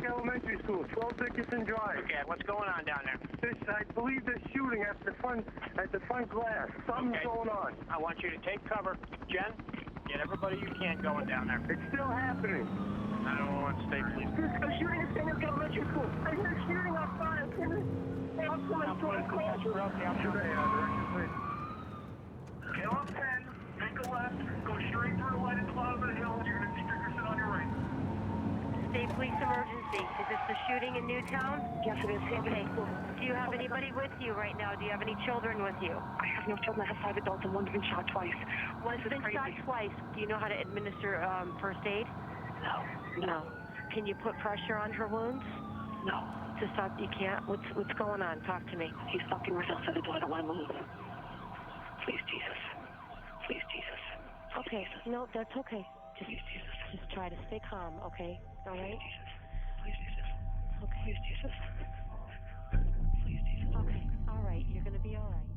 Elementary School, 12 Dickinson Drive. Okay, what's going on down there? I believe they're shooting at the front glass. Something's going on. I want you to take cover. Jen, get everybody you can going down there. It's still happening. 911, stay please. They're shooting at St. Elementary School. I hear shooting outside. I'm coming to the classroom. Get off 10, take a left, go straight through the lighted cloud of the hill. You're going to see Dickerson on your right. State police emergency. Is this the shooting in Newtown? Yes, it is. Okay. Do you have anybody with you right now? Do you have any children with you? I have no children. I have 5 adults and one's been shot twice. One's been shot twice. Do you know how to administer first aid? No. Can you put pressure on her wounds? No. To stop? You can't? What's going on? Talk to me. He's fucking right outside the door. I don't want to move. Please, Jesus. Please, Jesus. Okay. Jesus. No, that's okay. Please, Jesus. Just try to stay calm, okay? All right? Please, Jesus. Okay. Please, Jesus. Please, Jesus. Okay. All right. You're going to be all right.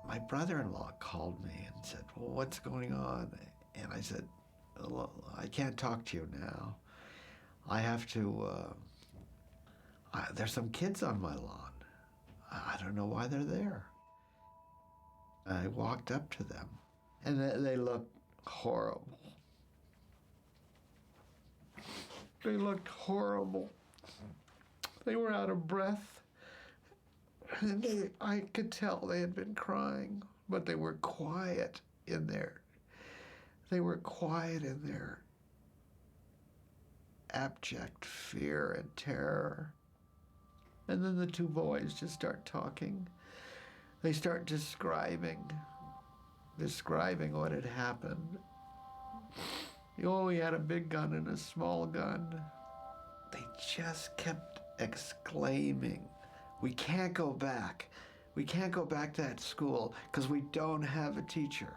My brother-in-law called me and said, well, what's going on? And I said, well, I can't talk to you now. I have to, there's some kids on my lawn. I don't know why they're there. I walked up to them, and they looked horrible. They looked horrible. They were out of breath. And I could tell they had been crying, but they were quiet in there. They were quiet in their abject fear and terror. And then the two boys just start talking. They start describing what had happened. Oh, he had a big gun and a small gun. They just kept exclaiming, we can't go back. We can't go back to that school because we don't have a teacher.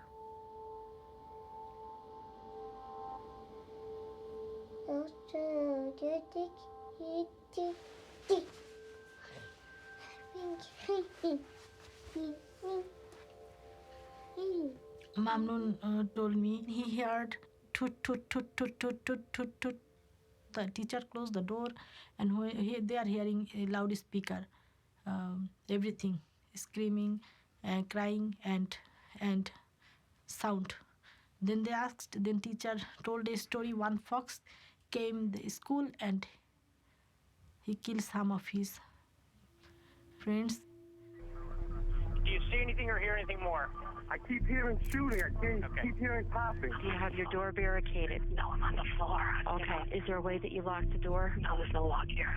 Mamnoon told me he heard toot, toot, toot, toot, toot, toot, toot, toot. The teacher closed the door, and they are hearing a loudspeaker. Everything, screaming and crying and sound. Then they asked, then teacher told a story. One fox came to the school and he killed some of his friends. Do you see anything or hear anything more? I keep hearing shooting. I keep hearing popping. Do you have your door barricaded? No, I'm on the floor. Okay. Is there a way that you lock the door? No, there's no lock here.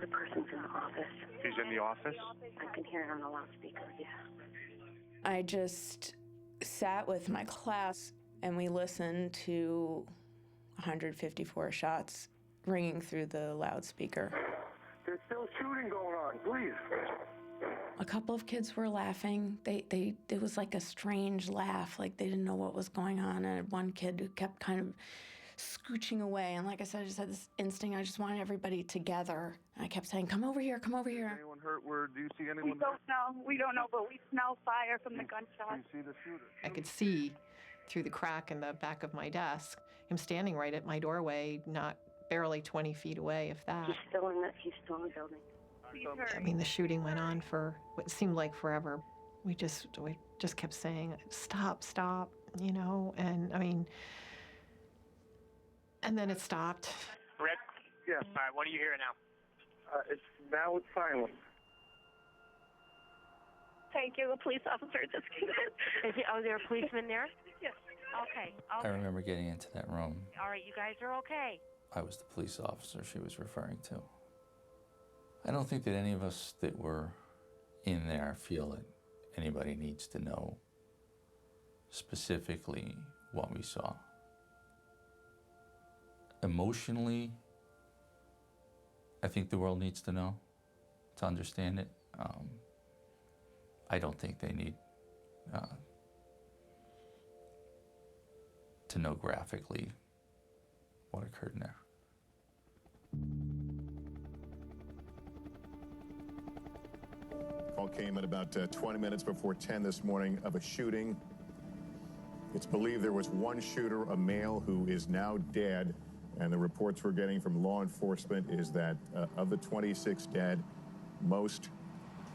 The person's in the office. He's in the office? I can hear it on the loudspeaker, yeah. I just sat with my class and we listened to 154 shots ringing through the loudspeaker. There's still shooting going on, please. A couple of kids were laughing. It was like a strange laugh, like they didn't know what was going on. And one kid who kept kind of scooching away. And like I said, I just had this instinct. I just wanted everybody together. And I kept saying, come over here, come over here. Anyone hurt? Do you see anyone? We don't know, but we smell fire from the gunshot. Do you see the shooter? I could see through the crack in the back of my desk him standing right at my doorway, not barely 20 feet away, if that. He's still in the building. I mean, the shooting went on for what seemed like forever. We just kept saying, stop, stop, you know, and I mean, and then it stopped. Rick? Yeah. All right, what are you hearing now? It's silent. Thank you, the police officer just came in. Are there a policeman there? Yes. Okay. I remember getting into that room. All right, you guys are okay. I was the police officer she was referring to. I don't think that any of us that were in there feel that anybody needs to know specifically what we saw. Emotionally, I think the world needs to know to understand it. I don't think they need to know graphically what occurred in there. Call came at about 20 minutes before 10 this morning of a shooting It's believed there was one shooter, a male, who is now dead. And the reports we're getting from law enforcement is that of the 26 dead, most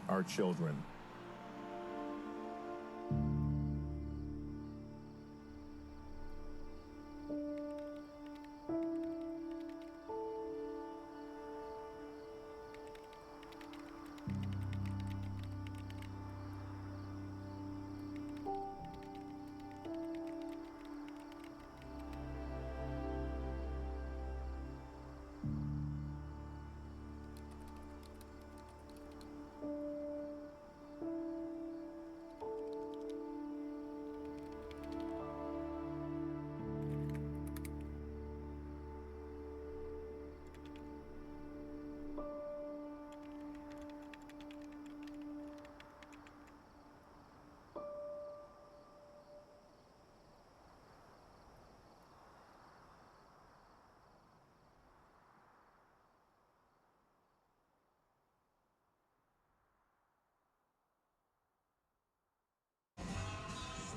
are children.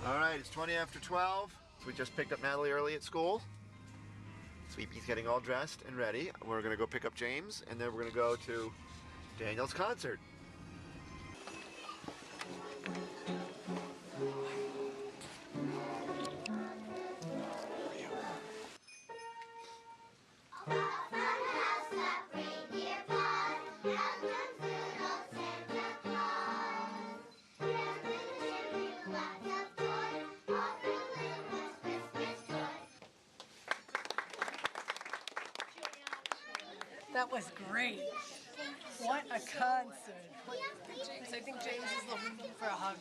All right, it's 20 after 12. So we just picked up Natalie early at school. Sweepy's getting all dressed and ready. We're gonna go pick up James, and then we're gonna go to Daniel's concert. That was great. What a concert. James, I think James is looking for a hug.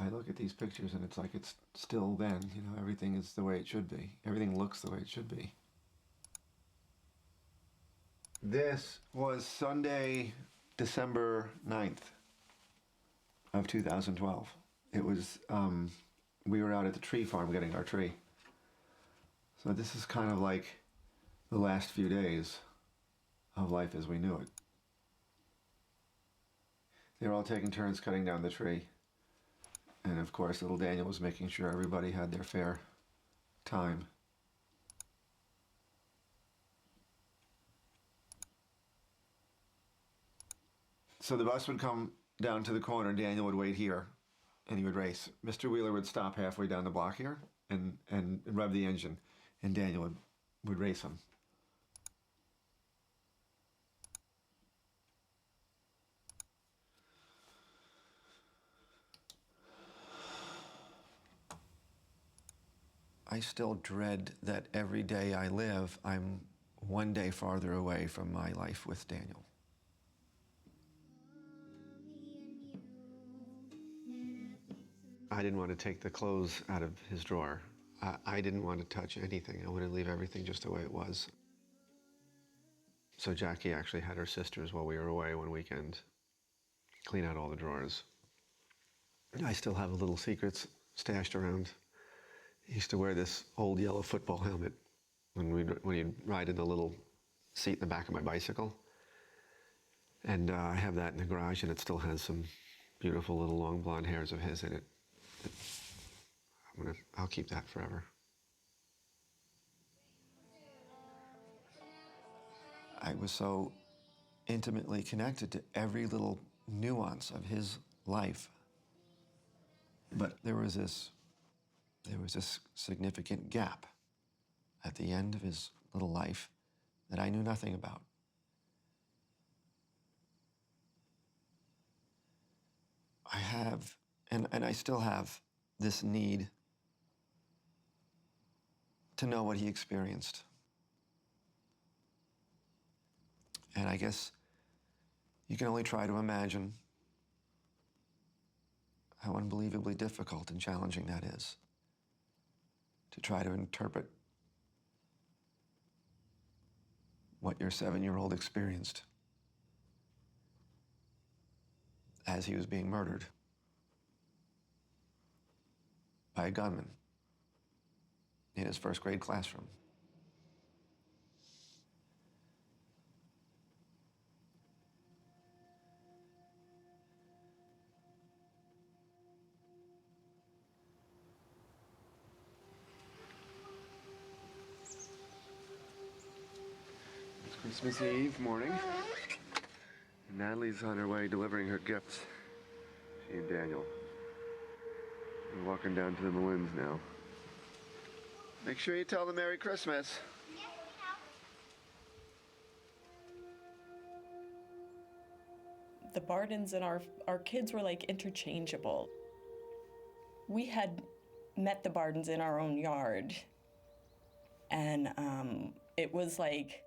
I look at these pictures and it's like it's still then, you know, everything is the way it should be. Everything looks the way it should be. This was Sunday, December 9th of 2012. It was, we were out at the tree farm getting our tree. So this is kind of like the last few days of life as we knew it. They were all taking turns cutting down the tree. And of course, little Daniel was making sure everybody had their fair time. So the bus would come down to the corner, and Daniel would wait here, and he would race. Mr. Wheeler would stop halfway down the block here and rev the engine, and Daniel would race him. I still dread that every day I live, I'm one day farther away from my life with Daniel. I didn't want to take the clothes out of his drawer. I didn't want to touch anything. I wanted to leave everything just the way it was. So Jackie actually had her sisters while we were away one weekend clean out all the drawers. I still have little secrets stashed around. He used to wear this old yellow football helmet when he'd ride in the little seat in the back of my bicycle. And I have that in the garage, and it still has some beautiful little long blonde hairs of his in it. I'll keep that forever. I was so intimately connected to every little nuance of his life. But there was this significant gap at the end of his little life that I knew nothing about. I have, and I still have, this need to know what he experienced. And I guess you can only try to imagine how unbelievably difficult and challenging that is. to try to interpret what your 7-year-old experienced as he was being murdered by a gunman in his first grade classroom. It's Christmas Eve morning. Natalie's on her way delivering her gifts. She and Daniel. We're walking down to the Malins now. Make sure you tell them Merry Christmas. The Bardens and our kids were like interchangeable. We had met the Bardens in our own yard, and it was like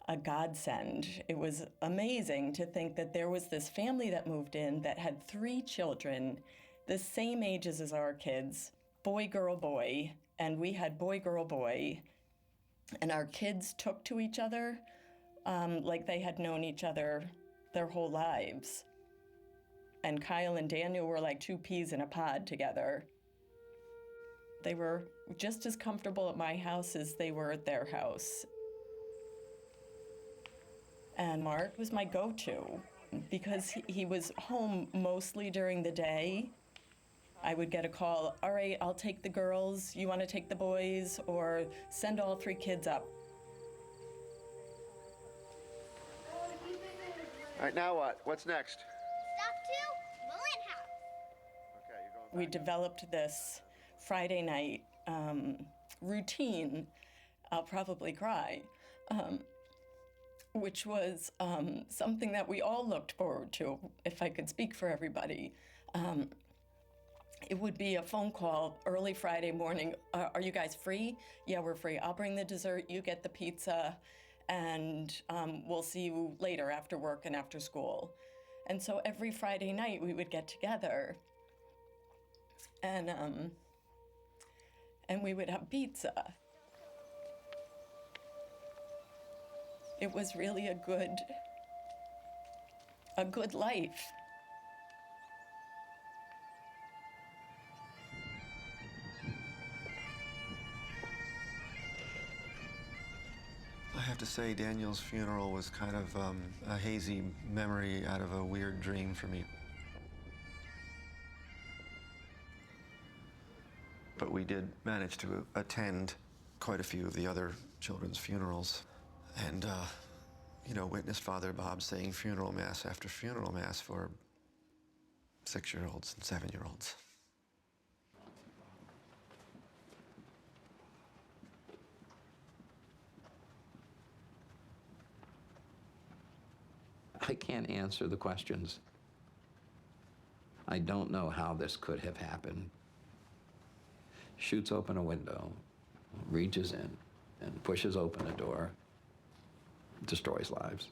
a godsend. It was amazing to think that there was this family that moved in that had 3 children, the same ages as our kids, boy, girl, boy, and we had boy, girl, boy, and our kids took to each other like they had known each other their whole lives. And Kyle and Daniel were like 2 peas in a pod together. They were just as comfortable at my house as they were at their house. And Mark was my go-to because he was home mostly during the day. I would get a call, all right, I'll take the girls, you want to take the boys, or send all 3 kids up. All right, now what? What's next? Stop to Malin House. Okay, you're going We developed this Friday night routine, I'll probably cry, which was something that we all looked forward to, if I could speak for everybody. It would be a phone call early Friday morning. Are you guys free? Yeah, we're free. I'll bring the dessert, you get the pizza, and we'll see you later after work and after school. And so every Friday night we would get together and we would have pizza. It was really a good life. I have to say, Daniel's funeral was kind of a hazy memory out of a weird dream for me. But we did manage to attend quite a few of the other children's funerals and, you know, witness Father Bob saying funeral mass after funeral mass for 6-year-olds and 7-year-olds. I can't answer the questions. I don't know how this could have happened. Shoots open a window, reaches in, and pushes open a door, destroys lives.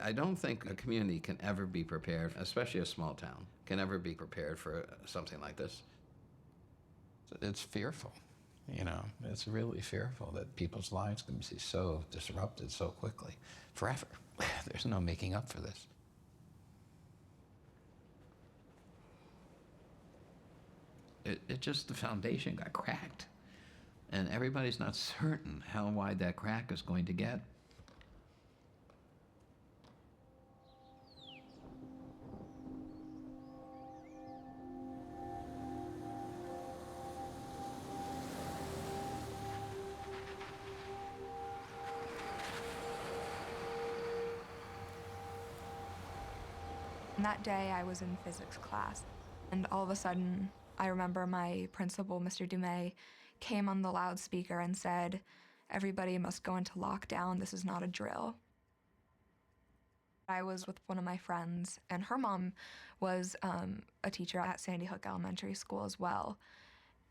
I don't think a community can ever be prepared, especially a small town, can ever be prepared for something like this. It's fearful. You know, it's really fearful that people's lives can be so disrupted so quickly, forever. There's no making up for this. It just, the foundation got cracked. And everybody's not certain how wide that crack is going to get. And that day I was in physics class, and all of a sudden I remember my principal, Mr. Dumais, came on the loudspeaker and said, "Everybody must go into lockdown, this is not a drill." I was with one of my friends, and her mom was a teacher at Sandy Hook Elementary School as well.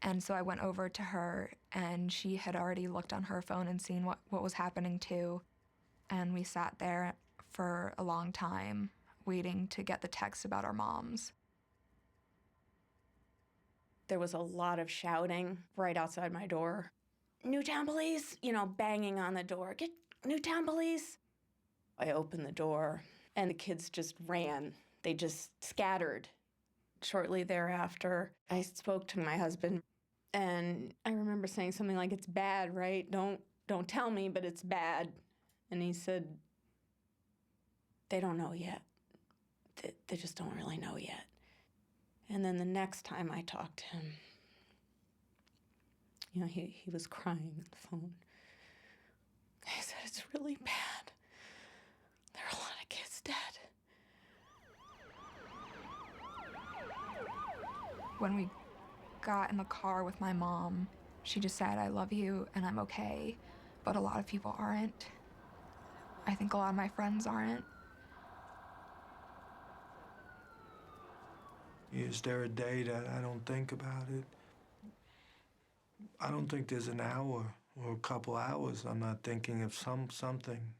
And so I went over to her, and she had already looked on her phone and seen what was happening too. And we sat there for a long time waiting to get the text about our moms. There was a lot of shouting right outside my door. Newtown police, you know, banging on the door. Get Newtown police. I opened the door and the kids just ran. They just scattered. Shortly thereafter, I spoke to my husband and I remember saying something like, "It's bad, right? Don't tell me, but it's bad." And he said, "They don't know yet. They just don't really know yet." And then the next time I talked to him, you know, he was crying on the phone. He said, "It's really bad. There are a lot of kids dead." When we got in the car with my mom, she just said, "I love you and I'm okay." But a lot of people aren't. I think a lot of my friends aren't. Is there a day that I don't think about it? I don't think there's an hour or a couple hours I'm not thinking of something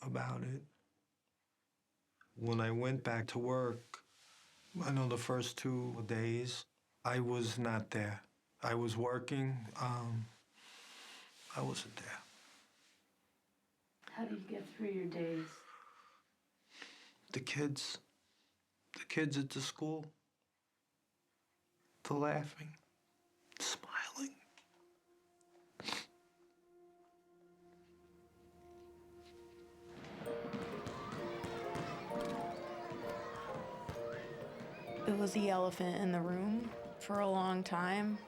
about it. When I went back to work, I know the first 2 days, I was not there. I was working. I wasn't there. How do you get through your days? The kids at the school, the laughing, smiling. It was the elephant in the room for a long time.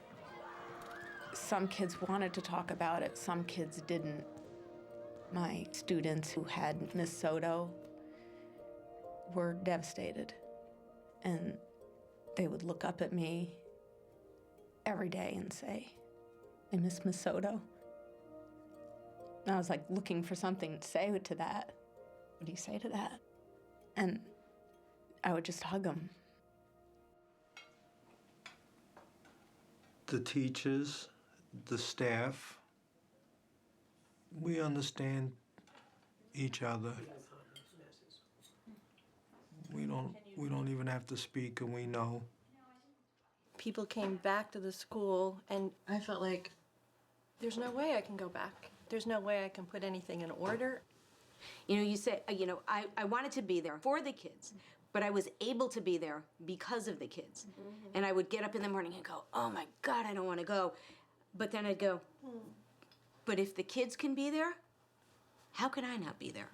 Some kids wanted to talk about it, some kids didn't. My students who had Miss Soto were devastated. And they would look up at me every day and say, "I miss Miss Soto." And I was like looking for something to say to that. What do you say to that? And I would just hug them. The teachers, the staff, we understand each other. We don't even have to speak, and we know. People came back to the school, and I felt like there's no way I can go back. There's no way I can put anything in order. You know, you said, I wanted to be there for the kids, but I was able to be there because of the kids. And I would get up in the morning and go, "Oh my God, I don't want to go." But then I'd go, "But if the kids can be there, how can I not be there?"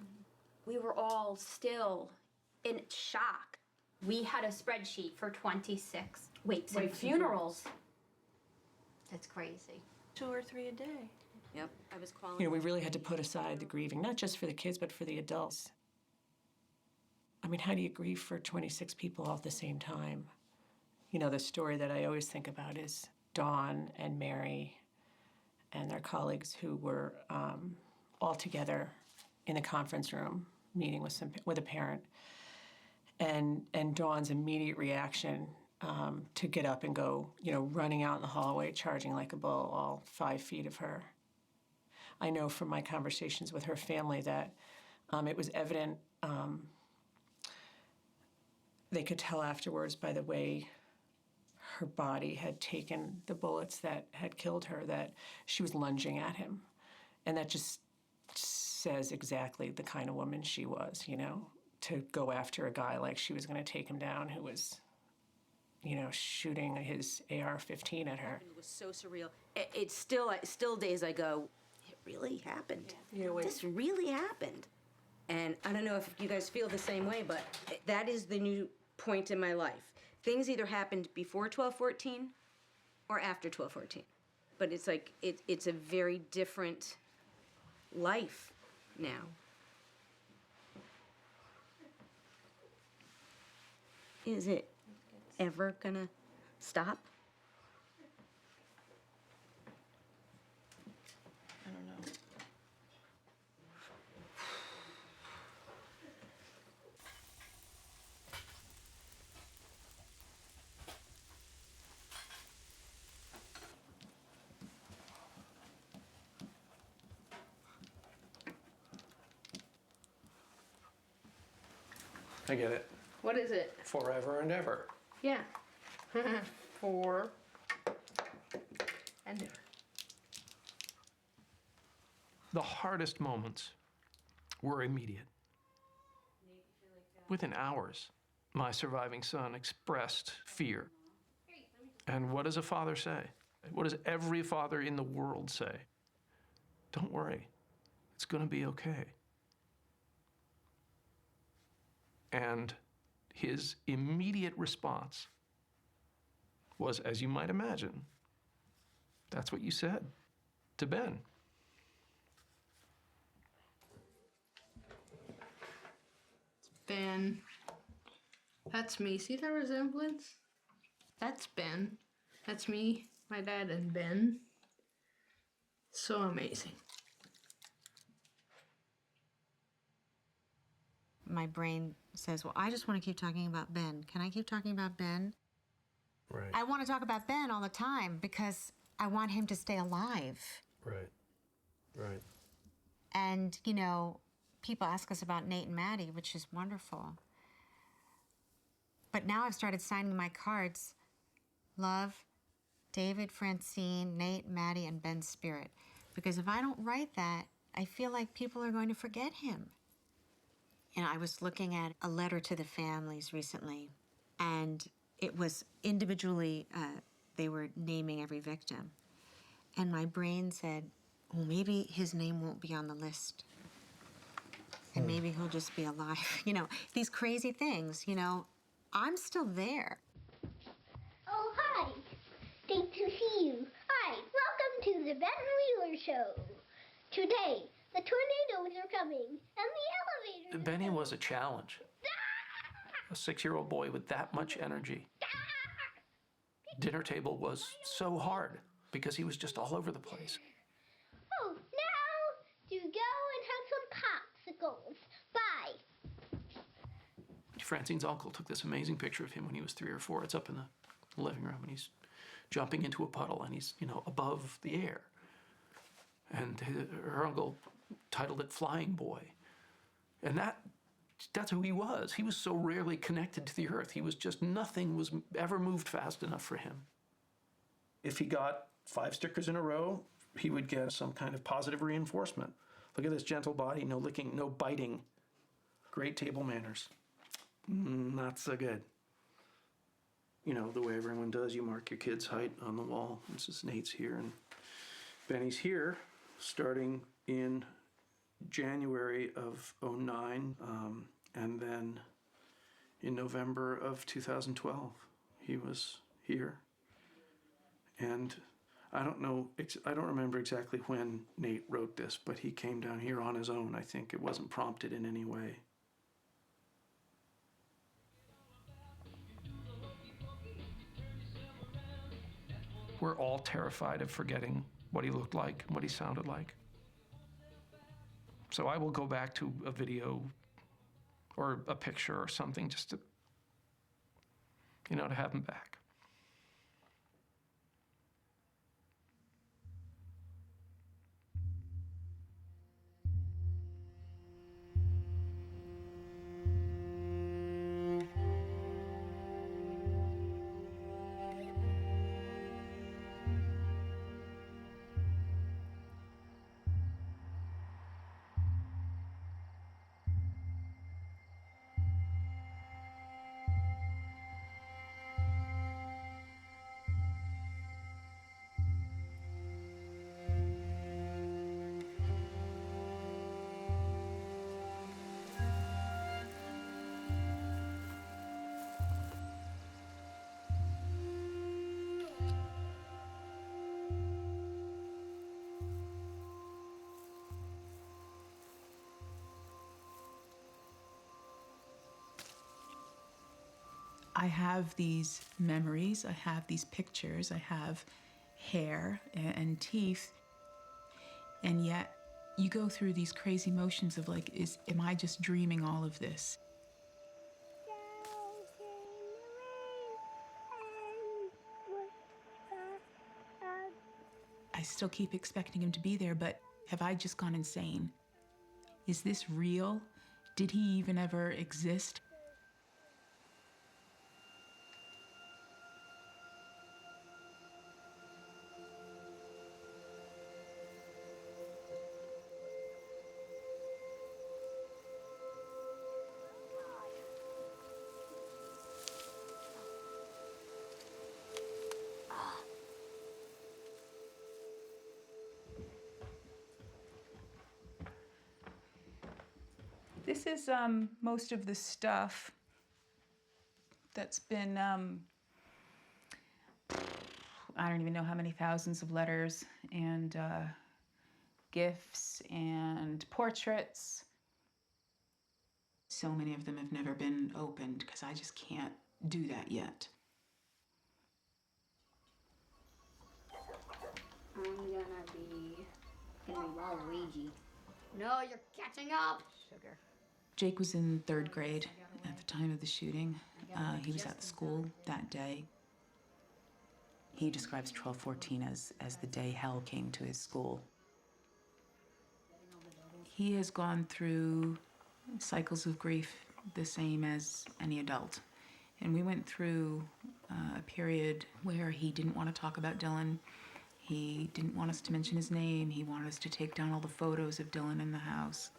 We were all still in shock. We had a spreadsheet for 26 wakes and funerals. That's crazy. 2 or 3 a day. Yep, I was calling. You know, we really had to put aside the grieving, not just for the kids, but for the adults. I mean, how do you grieve for 26 people all at the same time? You know, the story that I always think about is Dawn and Mary and their colleagues who were all together in a conference room meeting with a parent. And Dawn's immediate reaction to get up and go, you know, running out in the hallway, charging like a bull, all 5 feet of her. I know from my conversations with her family that it was evident. They could tell afterwards by the way her body had taken the bullets that had killed her that she was lunging at him. And that just says exactly the kind of woman she was, you know, to go after a guy like she was going to take him down who was, you know, shooting his AR-15 at her. It was so surreal. It's still days I go, it really happened. This really happened. And I don't know if you guys feel the same way, but that is the new point in my life. Things either happened before 12/14 or after 12/14. But it's like, it's a very different life now. Is it ever gonna stop? I don't know. I get it. What is it? Forever and ever. Yeah. For and ever. The hardest moments were immediate. Within hours, my surviving son expressed fear. And what does a father say? What does every father in the world say? Don't worry, it's going to be okay. And his immediate response was, as you might imagine, that's what you said to Ben. Ben. That's me. See that resemblance? That's Ben. That's me, my dad, and Ben. So amazing. My brain says, well, I just want to keep talking about Ben. Can I keep talking about Ben? Right. I want to talk about Ben all the time because I want him to stay alive. Right. Right. And, you know, people ask us about Nate and Maddie, which is wonderful. But now I've started signing my cards. Love, David, Francine, Nate, Maddie, and Ben's spirit. Because if I don't write that, I feel like people are going to forget him. You know, I was looking at a letter to the families recently, and it was individually, they were naming every victim. And my brain said, well, maybe his name won't be on the list. And maybe he'll just be alive. You know, these crazy things, you know, I'm still there. Oh, hi. Great to see you. Hi, welcome to the Ben Wheeler Show. Today, the tornadoes are coming, and the elevators... Benny was a challenge. A 6-year-old boy with that much energy. Dinner table was so hard because he was just all over the place. Oh, now you go and have some popsicles. Bye. Francine's uncle took this amazing picture of him when he was 3 or 4. It's up in the living room, and he's jumping into a puddle, and he's, you know, above the air. And her uncle titled it Flying Boy. And that's who he was. He was so rarely connected to the earth. He was just, nothing was ever moved fast enough for him. If he got 5 stickers in a row, he would get some kind of positive reinforcement. Look at this gentle body, no licking, no biting. Great table manners. Not so good. You know, the way everyone does, you mark your kid's height on the wall. This is Nate's here, and Benny's here, starting in January of '09, and then in November of 2012, he was here. And I don't remember exactly when Nate wrote this, but he came down here on his own. I think it wasn't prompted in any way. We're all terrified of forgetting what he looked like, what he sounded like. So I will go back to a video or a picture or something just to, you know, to have him back. I have these memories, I have these pictures, I have hair and teeth, and yet you go through these crazy motions of like, am I just dreaming all of this? I still keep expecting him to be there, but have I just gone insane? Is this real? Did he even ever exist? This is most of the stuff that's been, I don't even know how many thousands of letters and gifts and portraits. So many of them have never been opened because I just can't do that yet. I'm gonna be Waluigi. No, you're catching up. Sugar. Jake was in 3rd grade at the time of the shooting. He was at the school that day. He describes 12/14 as the day hell came to his school. He has gone through cycles of grief the same as any adult. And we went through a period where he didn't want to talk about Dylan. He didn't want us to mention his name. He wanted us to take down all the photos of Dylan in the house.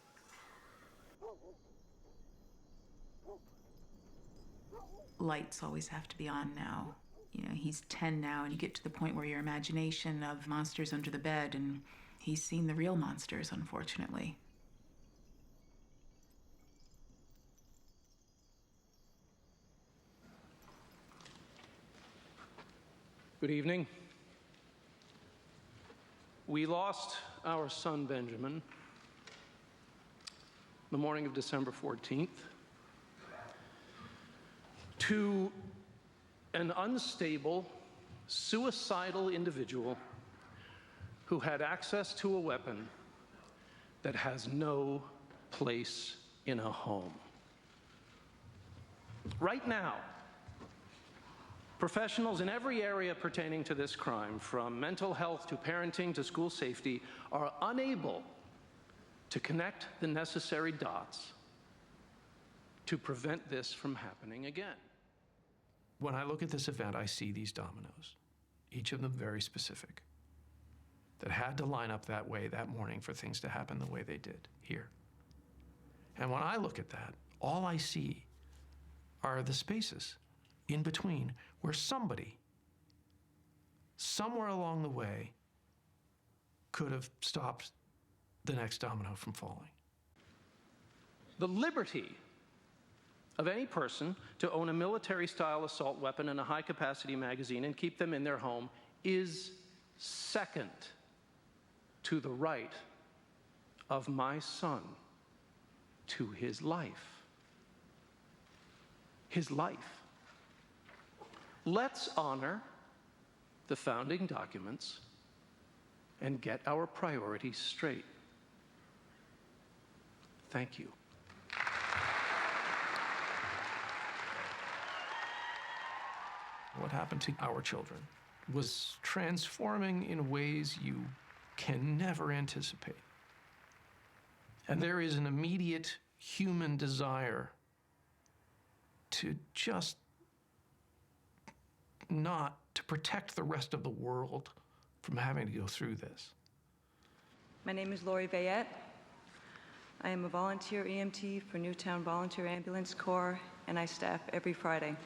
Lights always have to be on now. You know, he's 10 now, and you get to the point where your imagination of monsters under the bed, and he's seen the real monsters, unfortunately. Good evening. We lost our son Benjamin the morning of December 14th to an unstable, suicidal individual who had access to a weapon that has no place in a home. Right now, professionals in every area pertaining to this crime, from mental health to parenting to school safety, are unable to connect the necessary dots to prevent this from happening again. When I look at this event, I see these dominoes, each of them very specific, that had to line up that way that morning for things to happen the way they did here. And when I look at that, all I see are the spaces in between where somebody, somewhere along the way, could have stopped the next domino from falling. The liberty of any person to own a military-style assault weapon and a high-capacity magazine and keep them in their home is second to the right of my son to his life. His life. Let's honor the founding documents and get our priorities straight. Thank you. What happened to our children was transforming in ways you can never anticipate. And there is an immediate human desire to just not to protect the rest of the world from having to go through this. My name is Lori Vayette. I am a volunteer EMT for Newtown Volunteer Ambulance Corps, and I staff every Friday.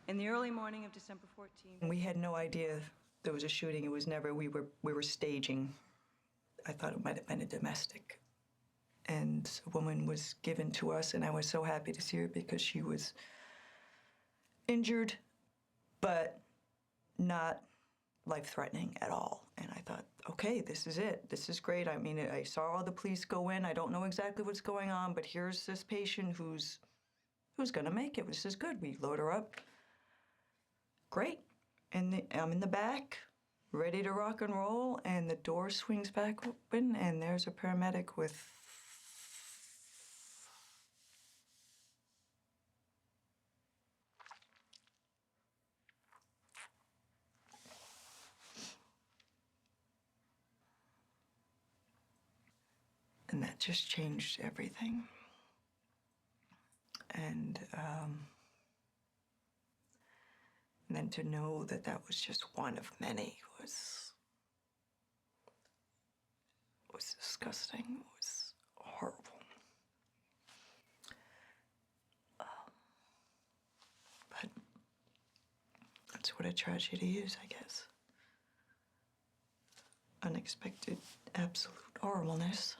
In the early morning of December 14th, we had no idea there was a shooting. It was never, we were staging. I thought it might have been a domestic. And a woman was given to us, and I was so happy to see her because she was injured, but not life-threatening at all. And I thought, okay, this is it. This is great. I mean, I saw all the police go in. I don't know exactly what's going on, but here's this patient who's gonna make it. This is good. We load her up. Great. And I'm in the back, ready to rock and roll, and the door swings back open, and there's a paramedic with and that just changed everything. And then to know that that was just one of many was disgusting, was horrible. But that's what a tragedy is, I guess. Unexpected, absolute horribleness.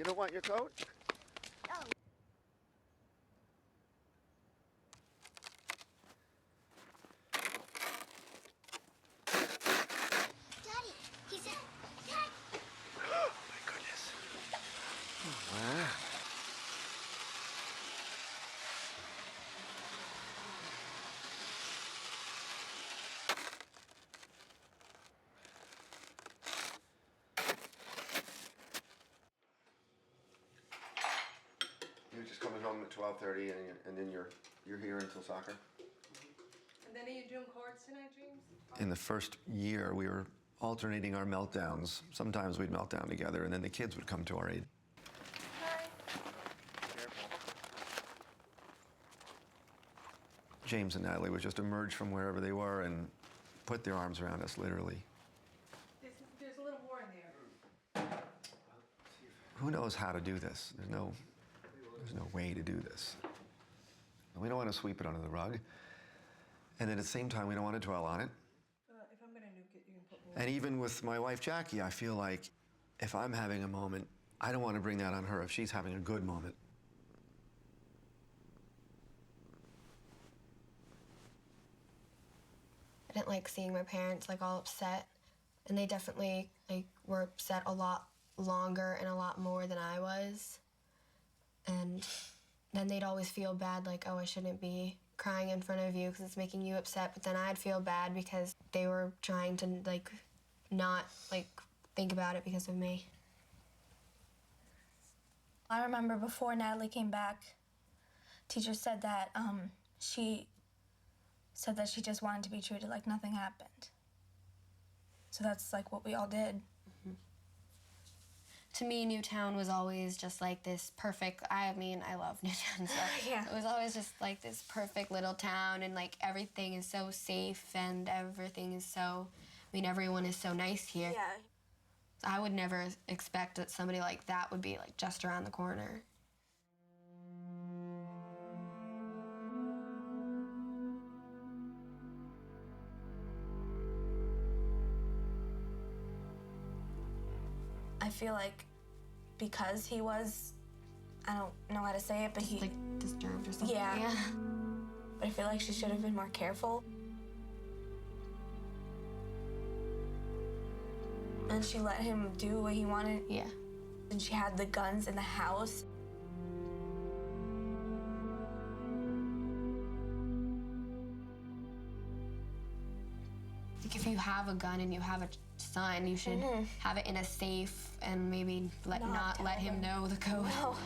don't want your coat? Daddy, he's in. Dad. Oh my goodness. Wow. You're just coming home at 12:30 and then you're here until soccer? And then are you doing chords tonight, James? In the first year, we were alternating our meltdowns. Sometimes we'd melt down together, and then the kids would come to our aid. James and Natalie would just emerge from wherever they were and put their arms around us, literally. There's a little more in there. Who knows how to do this? There's no way to do this. We don't want to sweep it under the rug. And then at the same time, we don't want to dwell on it. If I'm gonna nuke it, you can put me. And even with my wife, Jackie, I feel like if I'm having a moment, I don't want to bring that on her if she's having a good moment. I didn't like seeing my parents like all upset, and they definitely like were upset a lot longer and a lot more than I was. And then they'd always feel bad, like, oh, I shouldn't be crying in front of you because it's making you upset. But then I'd feel bad because they were trying to like not like think about it because of me. I remember before Natalie came back, teacher said that she said that she just wanted to be treated like nothing happened. So that's like what we all did. To me, Newtown was always just like this perfect, I mean, I love Newtown, so Yeah. it was always just like this perfect little town, and like everything is so safe and everything is so, I mean, everyone is so nice here. Yeah. I would never expect that somebody like that would be like just around the corner. I feel like because he was, I don't know how to say it, but Just, he like disturbed or something. Yeah. But I feel like she should have been more careful. And she let him do what he wanted. Yeah. And she had the guns in the house. Like if you have a gun and you have a son, you should have it in a safe and maybe not let him know the code. No.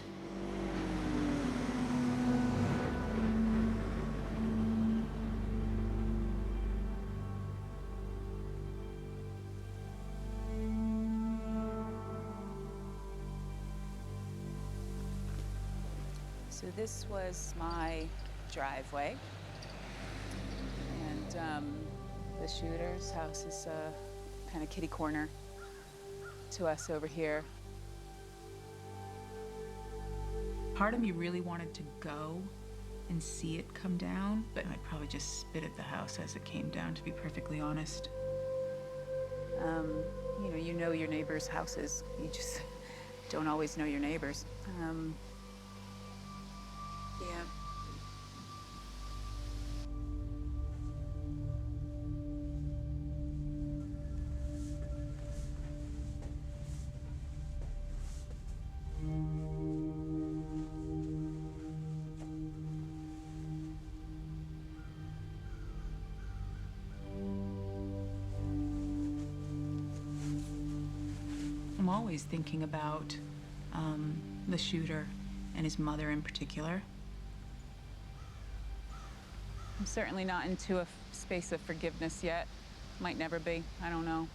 So this was my driveway, and the shooter's house is kind of kitty corner to us over here. Part of me really wanted to go and see it come down, but I'd probably just spit at the house as it came down, to be perfectly honest. You know your neighbors' houses. You just don't always know your neighbors. Yeah. I'm always thinking about the shooter and his mother in particular. I'm certainly not into a space of forgiveness yet. Might never be. I don't know.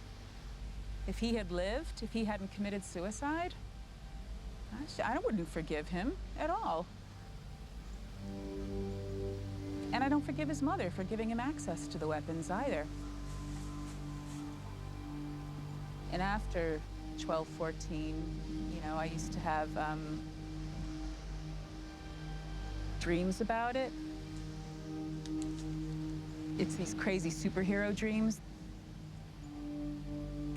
If he had lived, if he hadn't committed suicide, I wouldn't forgive him at all. And I don't forgive his mother for giving him access to the weapons either. And after 12, 14, I used to have dreams about it. It's these crazy superhero dreams.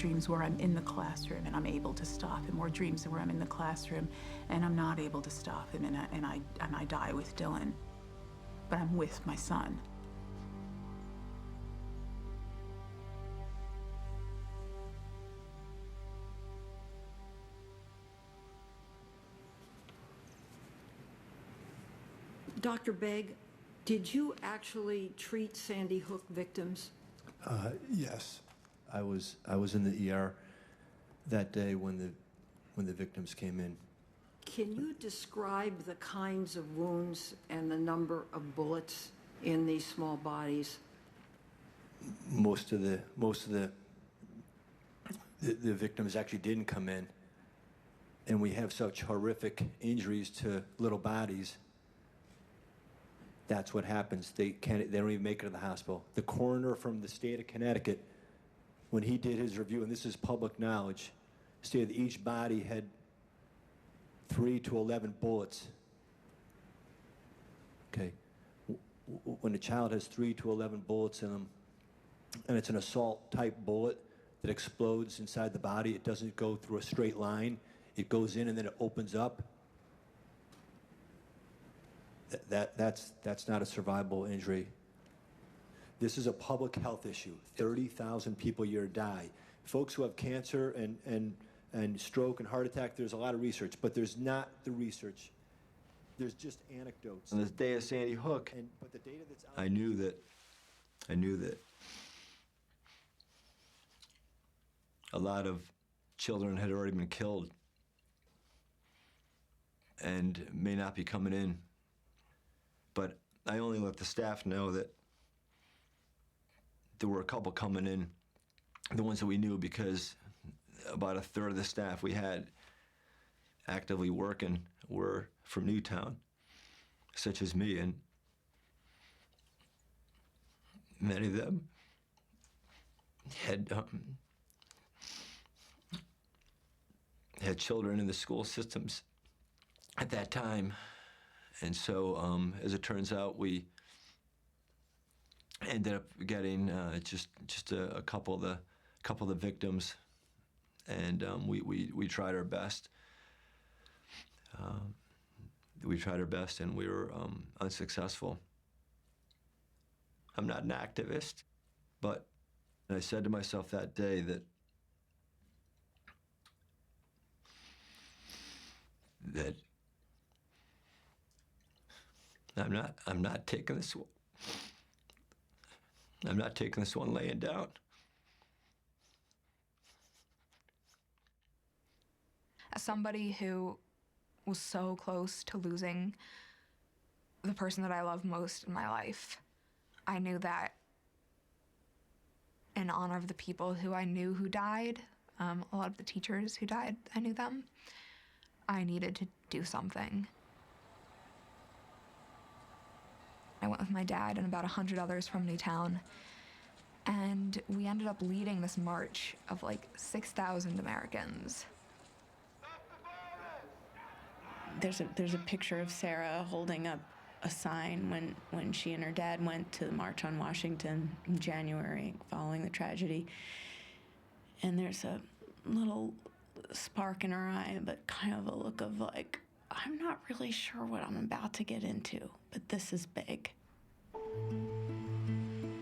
dreams where I'm in the classroom and I'm able to stop him, or dreams where I'm in the classroom and I'm not able to stop him, and I die with Dylan, but I'm with my son. Dr. Begg, did you actually treat Sandy Hook victims? Yes, I was in the ER that day when the victims came in. Can you describe the kinds of wounds and the number of bullets in these small bodies? Most of the victims actually didn't come in, and we have such horrific injuries to little bodies. That's what happens. They don't even make it to the hospital. The coroner from the state of Connecticut, when he did his review, and this is public knowledge, stated that each body had 3 to 11 bullets. Okay. When a child has 3 to 11 bullets in them, and it's an assault type bullet that explodes inside the body, it doesn't go through a straight line. It goes in and then it opens up. That's not a survivable injury. This is a public health issue. 30,000 people a year die. Folks who have cancer and stroke and heart attack, there's a lot of research, but there's not the research. There's just anecdotes. On the day of Sandy Hook, But the data that's out I knew that a lot of children had already been killed and may not be coming in. But I only let the staff know that there were a couple coming in, the ones that we knew, because about a third of the staff we had actively working were from Newtown, such as me, and many of them had children in the school systems at that time. And so, as it turns out, we ended up getting just a couple of the victims, and we tried our best. We tried our best, and we were unsuccessful. I'm not an activist, but I said to myself that day that I'm not taking this one. I'm not taking this one laying down. As somebody who was so close to losing the person that I love most in my life, I knew that in honor of the people who I knew who died, a lot of the teachers who died, I knew them, I needed to do something. I went with my dad and about 100 others from Newtown, and we ended up leading this march of like 6,000 Americans. There's a picture of Sarah holding up a sign when she and her dad went to the March on Washington in January following the tragedy. And there's a little spark in her eye, but kind of a look of like, I'm not really sure what I'm about to get into, but this is big.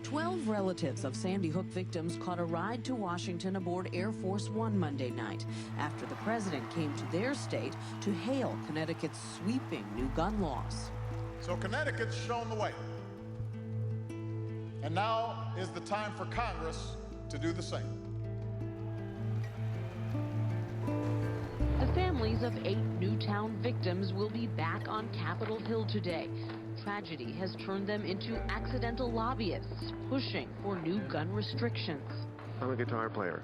12 relatives of Sandy Hook victims caught a ride to Washington aboard Air Force One Monday night after the president came to their state to hail Connecticut's sweeping new gun laws. So Connecticut's shown the way. And now is the time for Congress to do the same. The families of 8 Newtown victims will be back on Capitol Hill today. Tragedy has turned them into accidental lobbyists, pushing for new gun restrictions. I'm a guitar player.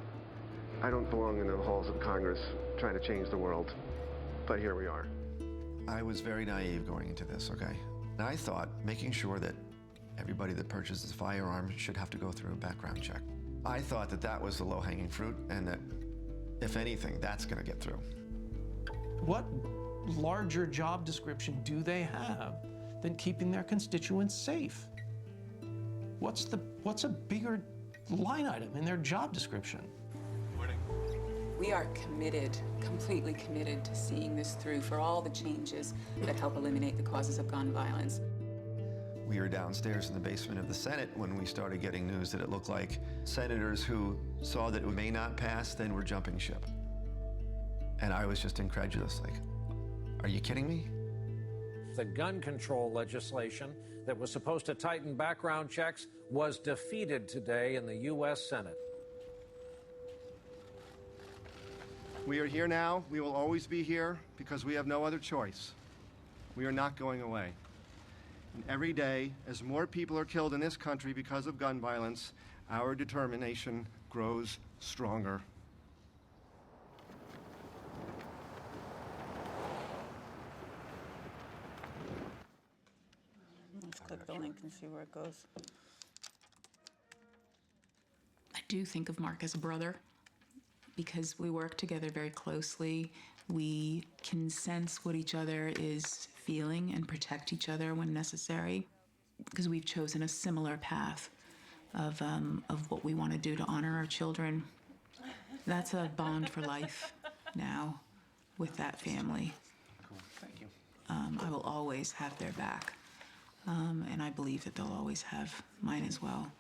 I don't belong in the halls of Congress trying to change the world, but here we are. I was very naive going into this, okay? And I thought making sure that everybody that purchases a firearm should have to go through a background check. I thought that that was the low-hanging fruit, and that, if anything, that's gonna get through. What larger job description do they have than keeping their constituents safe? What's a bigger line item in their job description? We are committed, completely committed to seeing this through for all the changes that help eliminate the causes of gun violence. We were downstairs in the basement of the Senate when we started getting news that it looked like senators who saw that it may not pass then were jumping ship. And I was just incredulous, like, are you kidding me? The gun control legislation that was supposed to tighten background checks was defeated today in the U.S. Senate. We are here now. We will always be here because we have no other choice. We are not going away. And every day, as more people are killed in this country because of gun violence, our determination grows stronger. Let's click the link and see where it goes. I do think of Mark as a brother because we work together very closely. We can sense what each other is feeling and protect each other when necessary because we've chosen a similar path of what we want to do to honor our children. That's a bond for life now with that family. Cool. Thank you. I will always have their back, and I believe that they'll always have mine as well.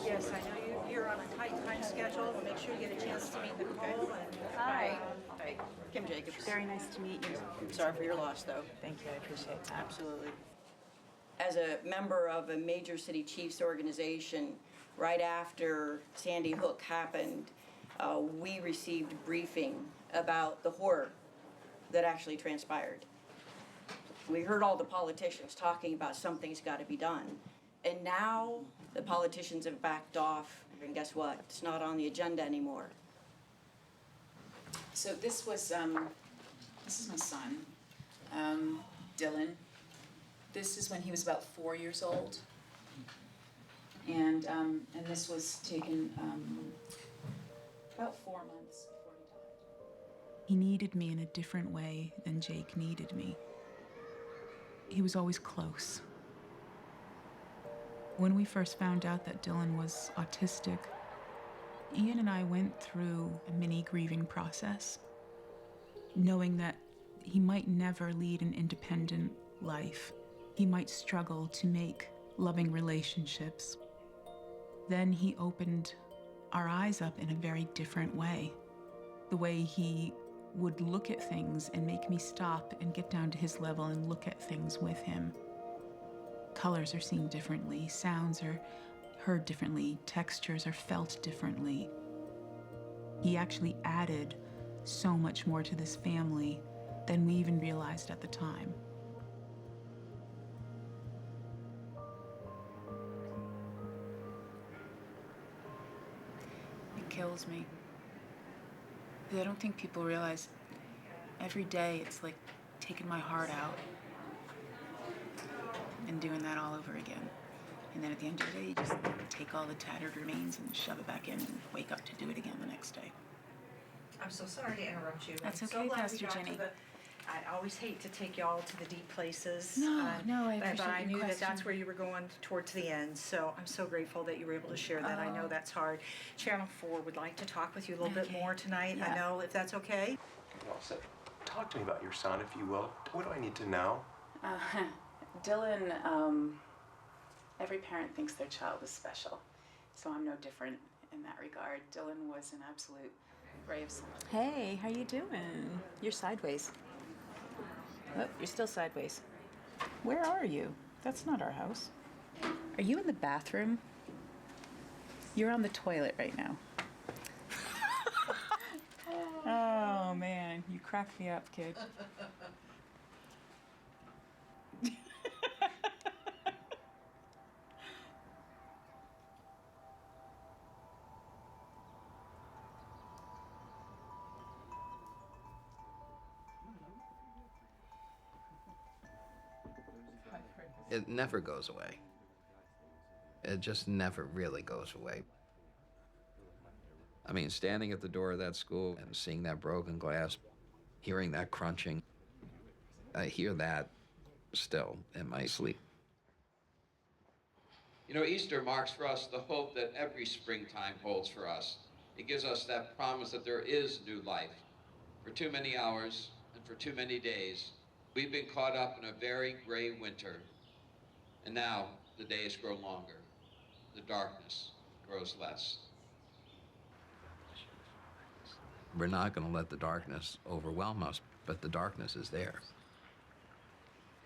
Yes, I know you're on a tight time schedule. We'll make sure you get a chance to meet Nicole. And Hi. Hi. Kim Jacobs. Very nice to meet you. Sorry for your loss, though. Thank you. I appreciate that. Absolutely. As a member of a major city chiefs organization, right after Sandy Hook happened, we received a briefing about the horror that actually transpired. We heard all the politicians talking about something's got to be done. And now the politicians have backed off, and guess what? It's not on the agenda anymore. So this was, this is my son, Dylan. This is when he was about 4 years old. And this was taken about 4 months before he died. He needed me in a different way than Jake needed me. He was always close. When we first found out that Dylan was autistic, Ian and I went through a mini grieving process, knowing that he might never lead an independent life. He might struggle to make loving relationships. Then he opened our eyes up in a very different way. The way he would look at things and make me stop and get down to his level and look at things with him. Colors are seen differently, sounds are heard differently, textures are felt differently. He actually added so much more to this family than we even realized at the time. It kills me. I don't think people realize every day it's like taking my heart out and doing that all over again. And then at the end of the day, you just take all the tattered remains and shove it back in and wake up to do it again the next day. I'm so sorry to interrupt you. That's I'm okay, so glad Pastor we got to Jenny. I always hate to take y'all to the deep places. No, I but appreciate I your knew that question. that's where you were going towards the end. So I'm so grateful that you were able to share that. I know that's hard. Channel 4 would like to talk with you a little bit more tonight. I know, if that's okay. Well, so talk to me about your son, if you will. What do I need to know? Dylan, every parent thinks their child is special, so I'm no different in that regard. Dylan was an absolute ray of sunshine. Hey, how you doing? You're sideways. Oh, you're still sideways. Where are you? That's not our house. Are you in the bathroom? You're on the toilet right now. Oh, man. You cracked me up, kid. It never goes away. It just never really goes away. I mean, standing at the door of that school and seeing that broken glass, hearing that crunching. I hear that still in my sleep. You know, Easter marks for us the hope that every springtime holds for us. It gives us that promise that there is new life. For too many hours and for too many days, we've been caught up in a very gray winter. And now the days grow longer. The darkness grows less. We're not going to let the darkness overwhelm us, but the darkness is there.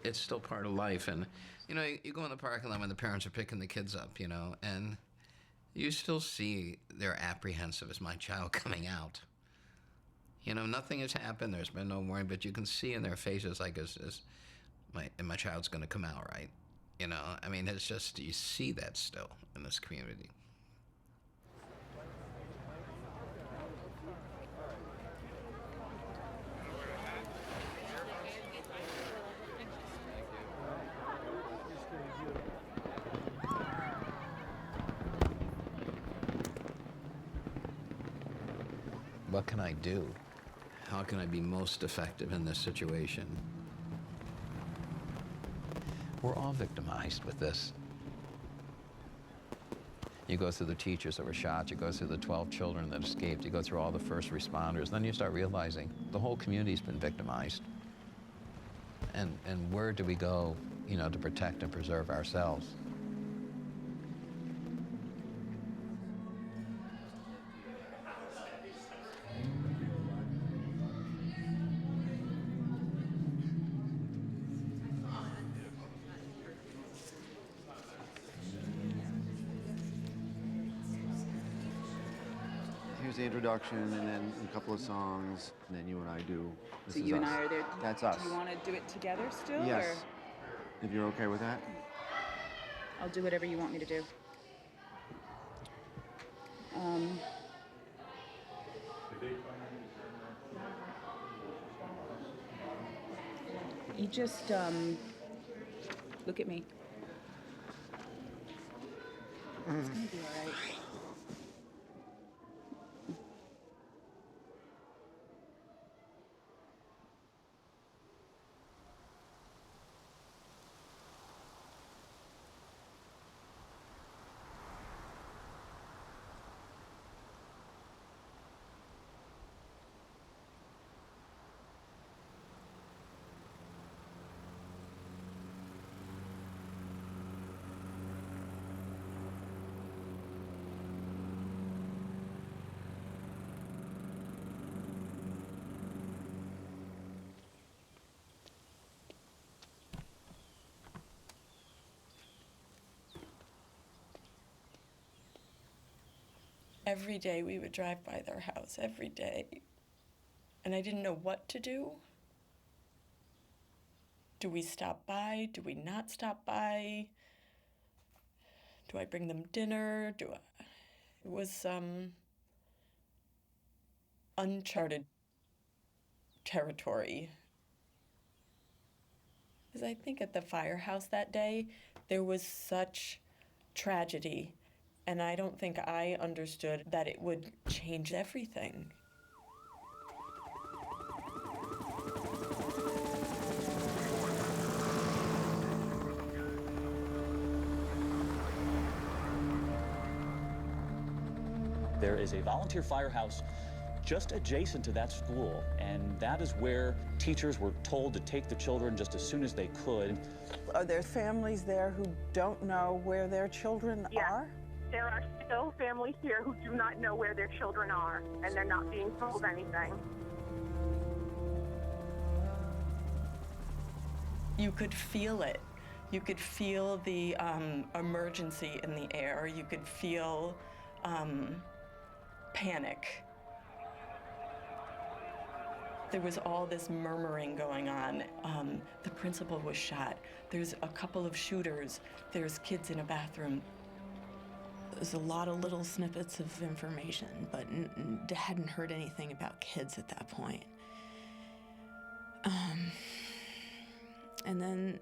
It's still part of life. And, you know, you go in the parking lot when the parents are picking the kids up, you know, and you still see they're apprehensive. Is my child coming out? You know, nothing has happened. There's been no warning, but you can see in their faces, like, is my child's going to come out, right? You know, I mean, it's just, you see that still in this community. What can I do? How can I be most effective in this situation? We're all victimized with this. You go through the teachers that were shot, you go through the 12 children that escaped, you go through all the first responders, then you start realizing the whole community's been victimized. And where do we go, you know, to protect and preserve ourselves? Here's the introduction, and then a couple of songs, and then you and I do. This So is you and us. I are there. That's us. Do you want to do it together still? Yes. Or If you're okay with that. I'll do whatever you want me to do. You just look at me. It's gonna be all right. Every day we would drive by their house, every day. And I didn't know what to do. Do we stop by? Do we not stop by? Do I bring them dinner? It was uncharted territory. Because I think at the firehouse that day, there was such tragedy. And I don't think I understood that it would change everything. There is a volunteer firehouse just adjacent to that school, and that is where teachers were told to take the children just as soon as they could. Are there families there who don't know where their children are? There are still families here who do not know where their children are, and they're not being told anything. You could feel it. You could feel the emergency in the air. You could feel panic. There was all this murmuring going on. The principal was shot. There's a couple of shooters. There's kids in a bathroom. There's a lot of little snippets of information, but hadn't heard anything about kids at that point. And then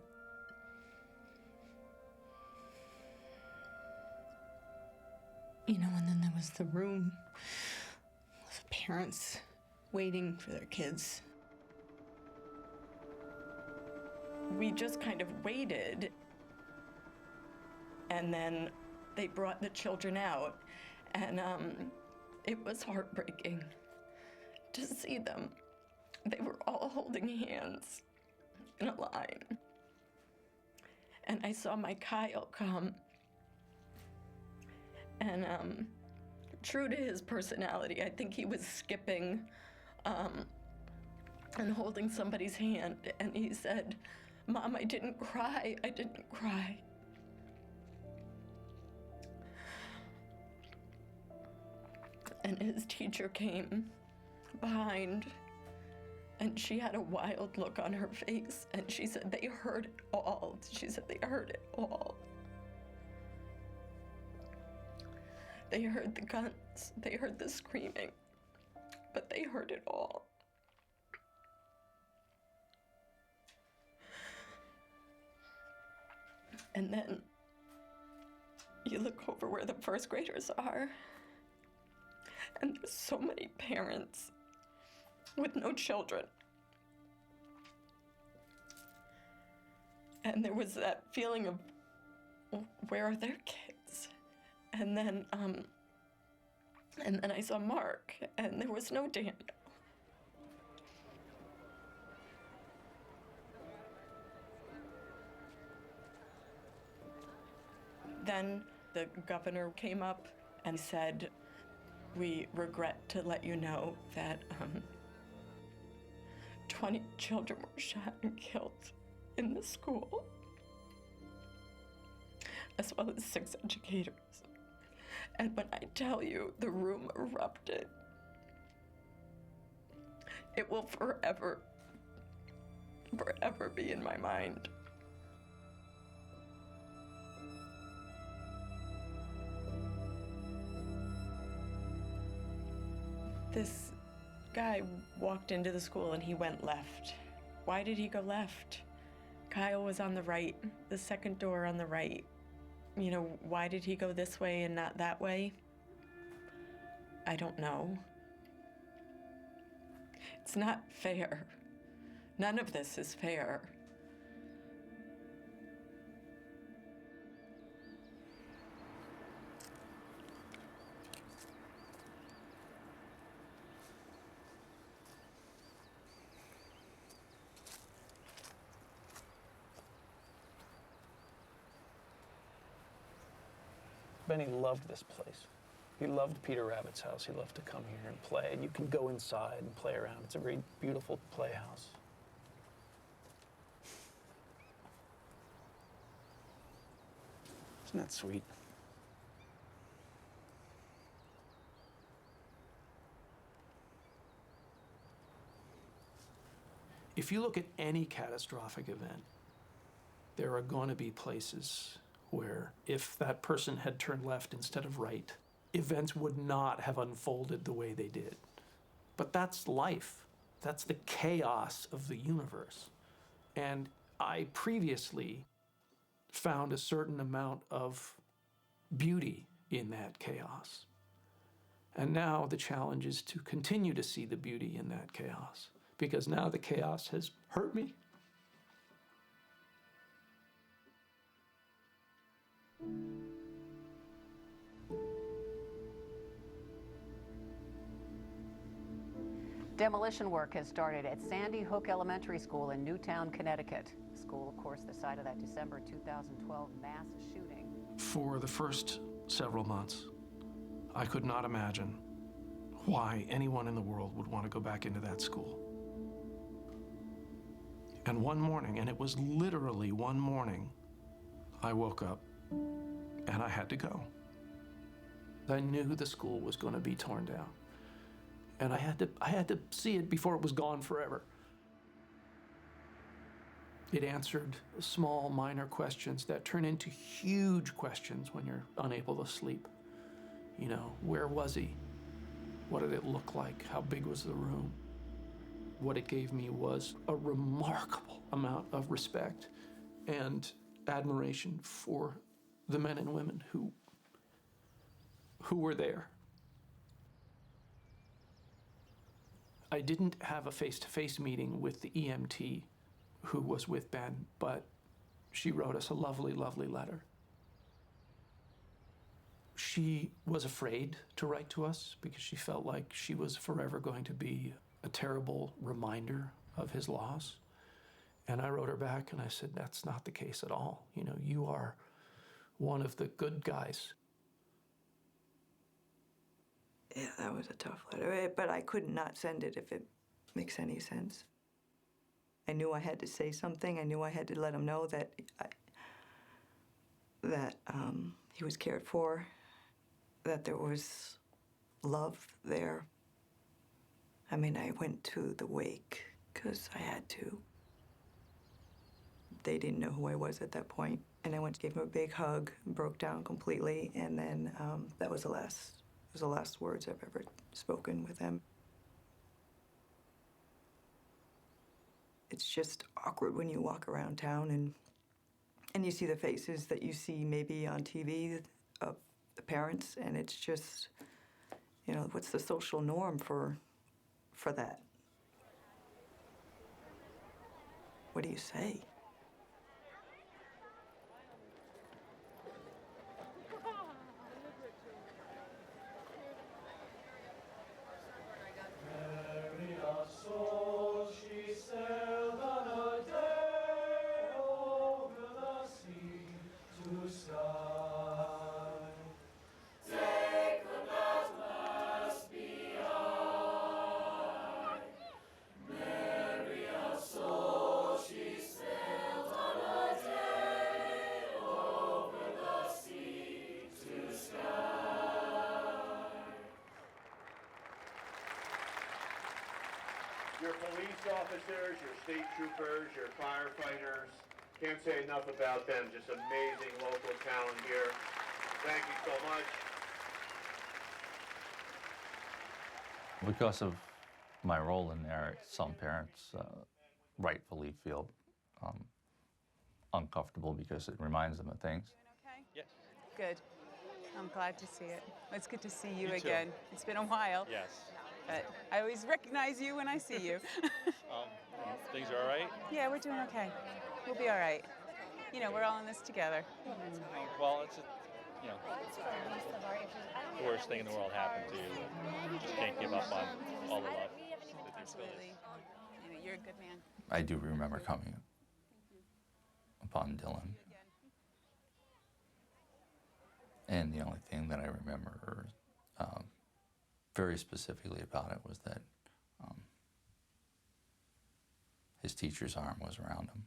and then there was the room with the parents waiting for their kids. we just kind of waited. And then they brought the children out, and it was heartbreaking to see them. They were all holding hands in a line. And I saw my Kyle come, and true to his personality, I think he was skipping and holding somebody's hand, and he said, "Mom, I didn't cry, I didn't cry." And his teacher came behind, and she had a wild look on her face, and she said they heard it all. She said they heard it all. They heard the guns, they heard the screaming, but they heard it all. And then you look over where the first graders are, and there's so many parents with no children. And there was that feeling of, where are their kids? And then I saw Mark, and there was no Daniel. Then the governor came up and said, "We regret to let you know that 20 children were shot and killed in the school, as well as 6 educators." And when I tell you the room erupted, it will forever, forever be in my mind. This guy walked into the school and he went left. Why did he go left? Kyle was on the right, the second door on the right. You know, why did he go this way and not that way? I don't know. It's not fair. None of this is fair. Benny loved this place. He loved Peter Rabbit's house. He loved to come here and play. And you can go inside and play around. It's a very beautiful playhouse. Isn't that sweet? If you look at any catastrophic event, there are going to be places where if that person had turned left instead of right, events would not have unfolded the way they did. But that's life. That's the chaos of the universe. And I previously found a certain amount of beauty in that chaos. And now the challenge is to continue to see the beauty in that chaos, because now the chaos has hurt me. Demolition work has started at Sandy Hook Elementary School in Newtown, Connecticut. The school, of course, the site of that December 2012 mass shooting. For the first several months, I could not imagine why anyone in the world would want to go back into that school. And one morning, and it was literally one morning, I woke up and I had to go. I knew the school was going to be torn down. And I had to see it before it was gone forever. It answered small, minor questions that turn into huge questions when you're unable to sleep. You know, where was he? What did it look like? How big was the room? What it gave me was a remarkable amount of respect and admiration for the men and women who were there. I didn't have a face-to-face meeting with the EMT who was with Ben, but she wrote us a lovely, lovely letter. She was afraid to write to us because she felt like she was forever going to be a terrible reminder of his loss. And I wrote her back and I said, that's not the case at all. You know, you are one of the good guys. Yeah, that was a tough letter, but I could not send it if it makes any sense. I knew I had to say something. I knew I had to let him know that he was cared for, that there was love there. I mean, I went to the wake because I had to. They didn't know who I was at that point, and I went to give him a big hug, broke down completely, and then that was the last words I've ever spoken with him. It's just awkward when you walk around town and you see the faces that you see maybe on TV of the parents, and it's just, you know, what's the social norm for that? What do you say? Your police officers, your state troopers, your firefighters, can't say enough about them. Just amazing local talent here. Thank you so much. Because of my role in there, some parents rightfully feel uncomfortable because it reminds them of things. Yes. Good. I'm glad to see it. It's good to see you Me too. again. It's been a while. Yes. But I always recognize you when I see you. Things are all right? Yeah, we're doing okay. We'll be all right. You know, we're all in this together. Well, it's, you know, the worst thing in the world happened to you. You just can't give up on all the love. Absolutely. You know, you're a good man. I do remember coming upon Dylan. And the only thing that I remember very specifically about it was that his teacher's arm was around him.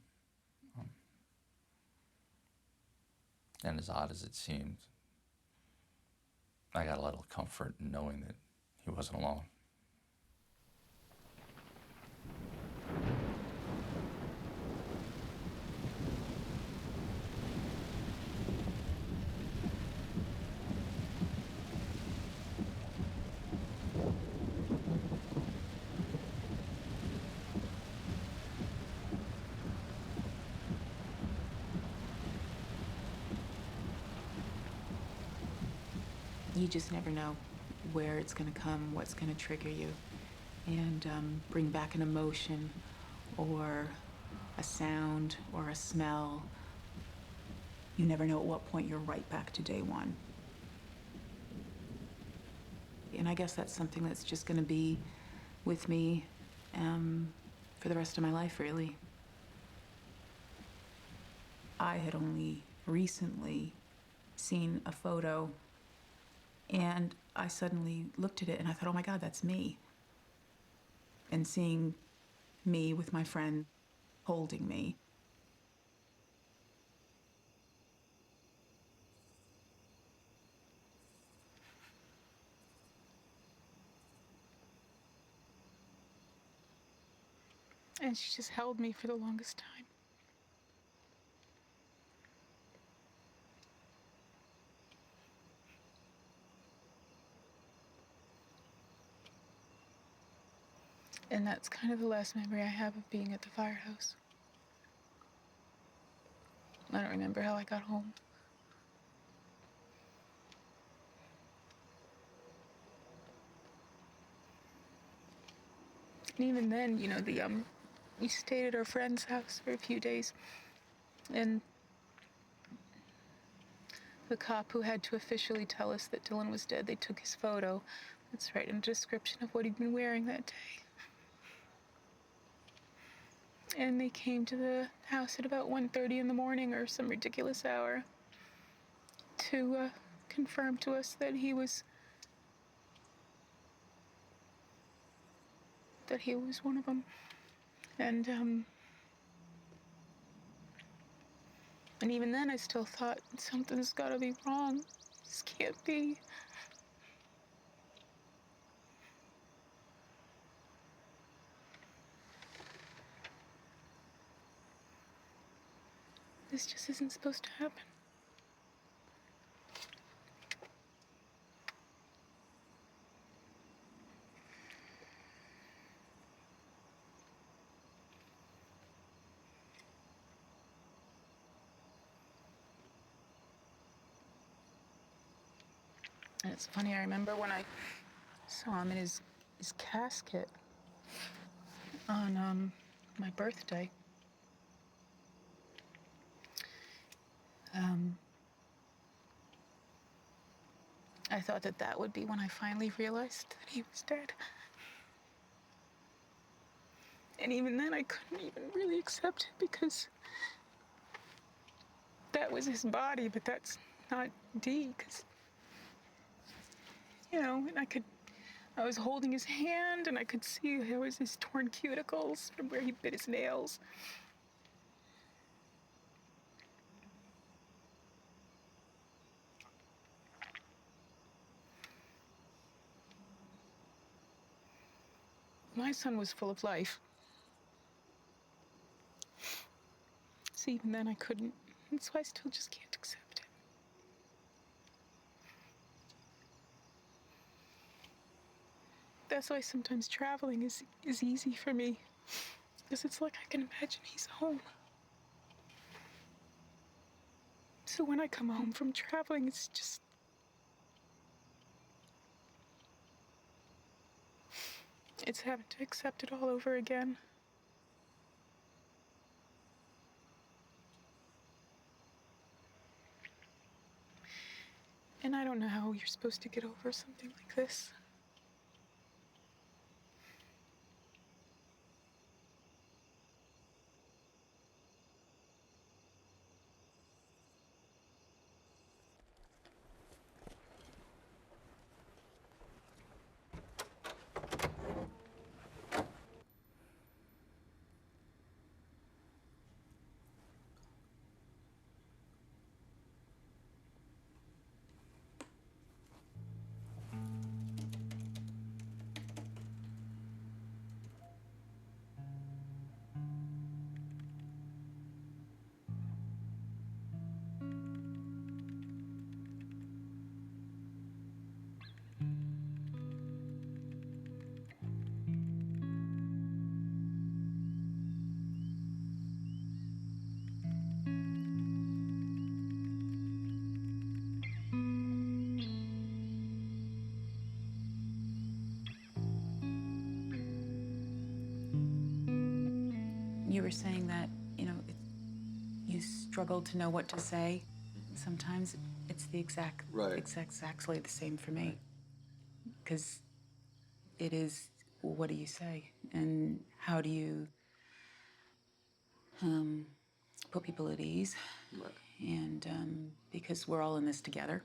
And as odd as it seemed, I got a little comfort in knowing that he wasn't alone. You just never know where it's going to come, what's going to trigger you, and bring back an emotion or a sound or a smell. You never know at what point you're right back to day one. And I guess that's something that's just going to be with me for the rest of my life, really. I had only recently seen a photo, and I suddenly looked at it and I thought, oh my God, that's me. And seeing me with my friend holding me. And she just held me for the longest time. And that's kind of the last memory I have of being at the firehouse. I don't remember how I got home. And even then, you know, we stayed at our friend's house for a few days, and the cop who had to officially tell us that Dylan was dead, they took his photo. That's right, and a description of what he'd been wearing that day. And they came to the house at about 1:30 in the morning or some ridiculous hour to confirm to us that he was one of them. And even then I still thought something's gotta be wrong. This can't be. This just isn't supposed to happen. And it's funny, I remember when I saw him in his casket on my birthday. I thought that would be when I finally realized that he was dead. And even then, I couldn't even really accept it because that was his body, but that's not Dee, because, you know, and I was holding his hand and I could see there was his torn cuticles from where he bit his nails. My son was full of life. So even then I couldn't. That's why I still just can't accept it. That's why sometimes traveling is easy for me. Because it's like I can imagine he's home. So when I come home from traveling, it's just... it's having to accept it all over again. And I don't know how you're supposed to get over something like this. You were saying that, you know, you struggled to know what to say. Sometimes it's the exactly the same for me. Because it is, what do you say? And how do you put people at ease? Right. And because we're all in this together.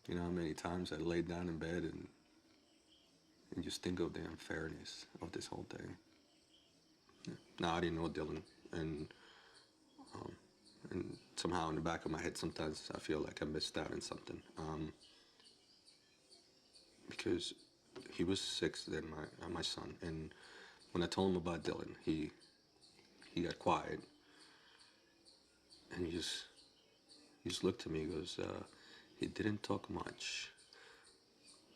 You know how many times I laid down in bed and just think of the unfairness of this whole thing. Now, I didn't know Dylan, and somehow in the back of my head sometimes I feel like I missed out on something. Because he was 6 then, my son, and when I told him about Dylan, he got quiet, and he just looked at me and goes, he didn't talk much,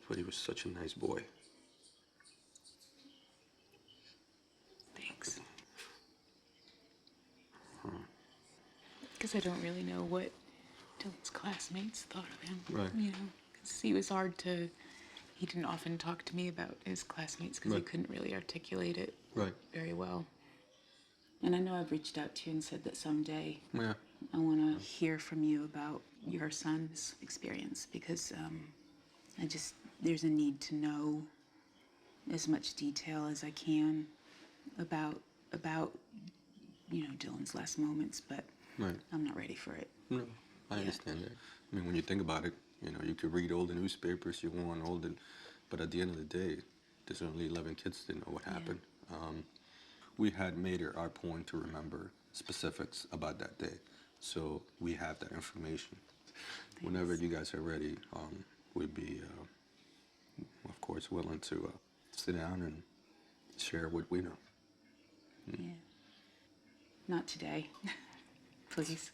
but he was such a nice boy. Thanks. Because I don't really know what Dylan's classmates thought of him. Right. You know, because he was hard to he didn't often talk to me about his classmates because he couldn't really articulate it very well. And I know I've reached out to you and said that someday I want to hear from you about your son's experience because there's a need to know as much detail as I can about Dylan's last moments, but I'm not ready for it. No, I understand that. I mean, when you think about it, you could read all the newspapers you want, but at the end of the day, there's only 11 kids that know what happened. We had made it our point to remember specifics about that day, so we have that information. Thanks. Whenever you guys are ready, we'd be, of course, willing to sit down and share what we know. Yeah. Not today. Please.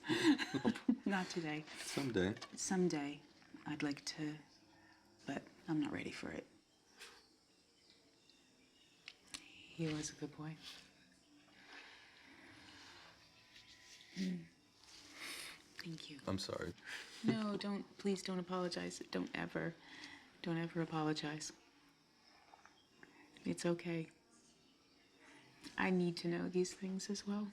Not today. Someday. Someday. I'd like to, but I'm not ready for it. He was a good boy. Thank you. I'm sorry. No, please don't apologize. Don't ever apologize. It's okay. I need to know these things as well.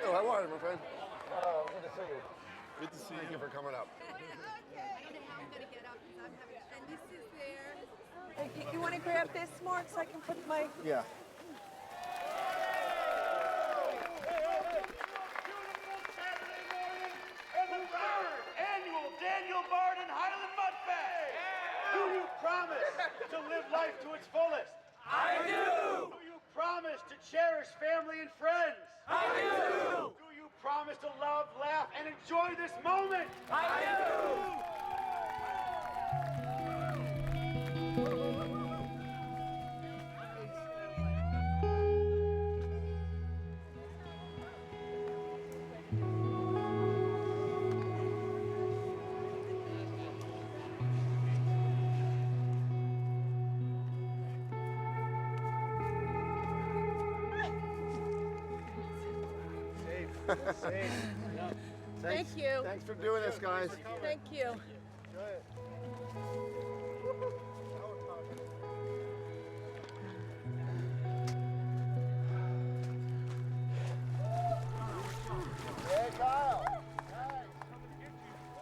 Oh, how are you, my friend? Good to see you. Good to see you. Thank you for coming up. You want to grab this, Mark, so I can put my... Yeah. And the third annual Daniel Barden Highland Mud Fest. Do you promise to live life to its fullest? I do. Do you promise to cherish family and friends? I do. Do you promise to love, laugh, and enjoy this moment? I do. Thank you. Thanks for doing this, guys. Thank you. Hey, Kyle.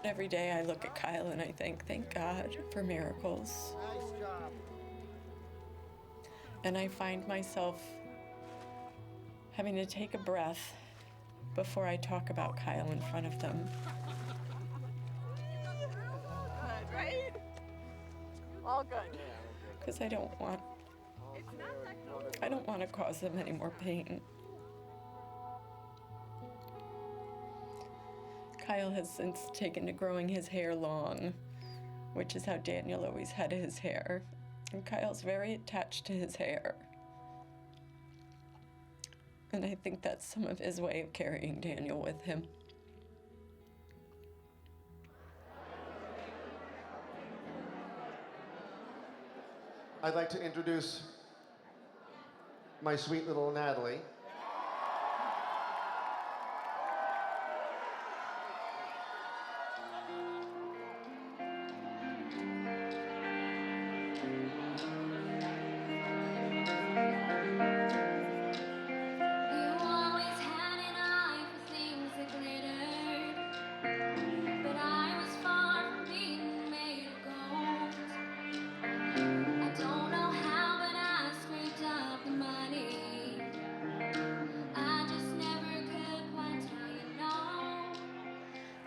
Every day I look at Kyle and I think, thank God for miracles. Nice job. And I find myself having to take a breath before I talk about Kyle in front of them. Good, right? All good. Because I don't want to cause them any more pain. Kyle has since taken to growing his hair long, which is how Daniel always had his hair. And Kyle's very attached to his hair. And I think that's some of his way of carrying Daniel with him. I'd like to introduce my sweet little Natalie.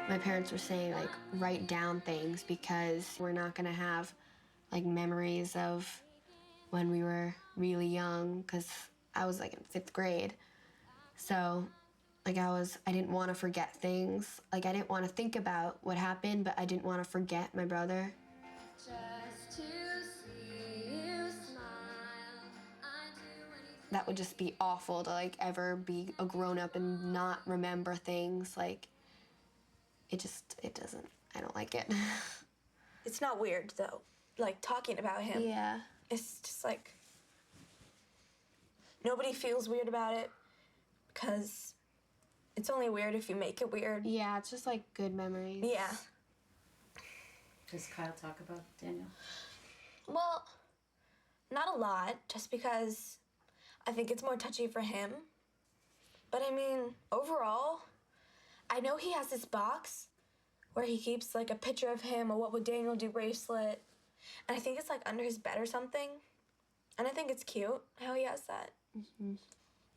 My parents were saying, like, write down things because we're not gonna have, like, memories of when we were really young, because I was, like, in 5th grade. So, like, I didn't want to forget things. Like, I didn't want to think about what happened, but I didn't want to forget my brother. That would just be awful to, like, ever be a grown-up and not remember things. Like, it doesn't, I don't like it. It's not weird, though. Like, talking about him. Yeah. It's just like, nobody feels weird about it because it's only weird if you make it weird. Yeah, it's just like good memories. Yeah. Does Kyle talk about Daniel? Well, not a lot, just because I think it's more touchy for him. But I mean, overall, I know he has this box where he keeps like a picture of him, a What Would Daniel Do bracelet. And I think it's like under his bed or something. And I think it's cute how he has that. Mm-hmm.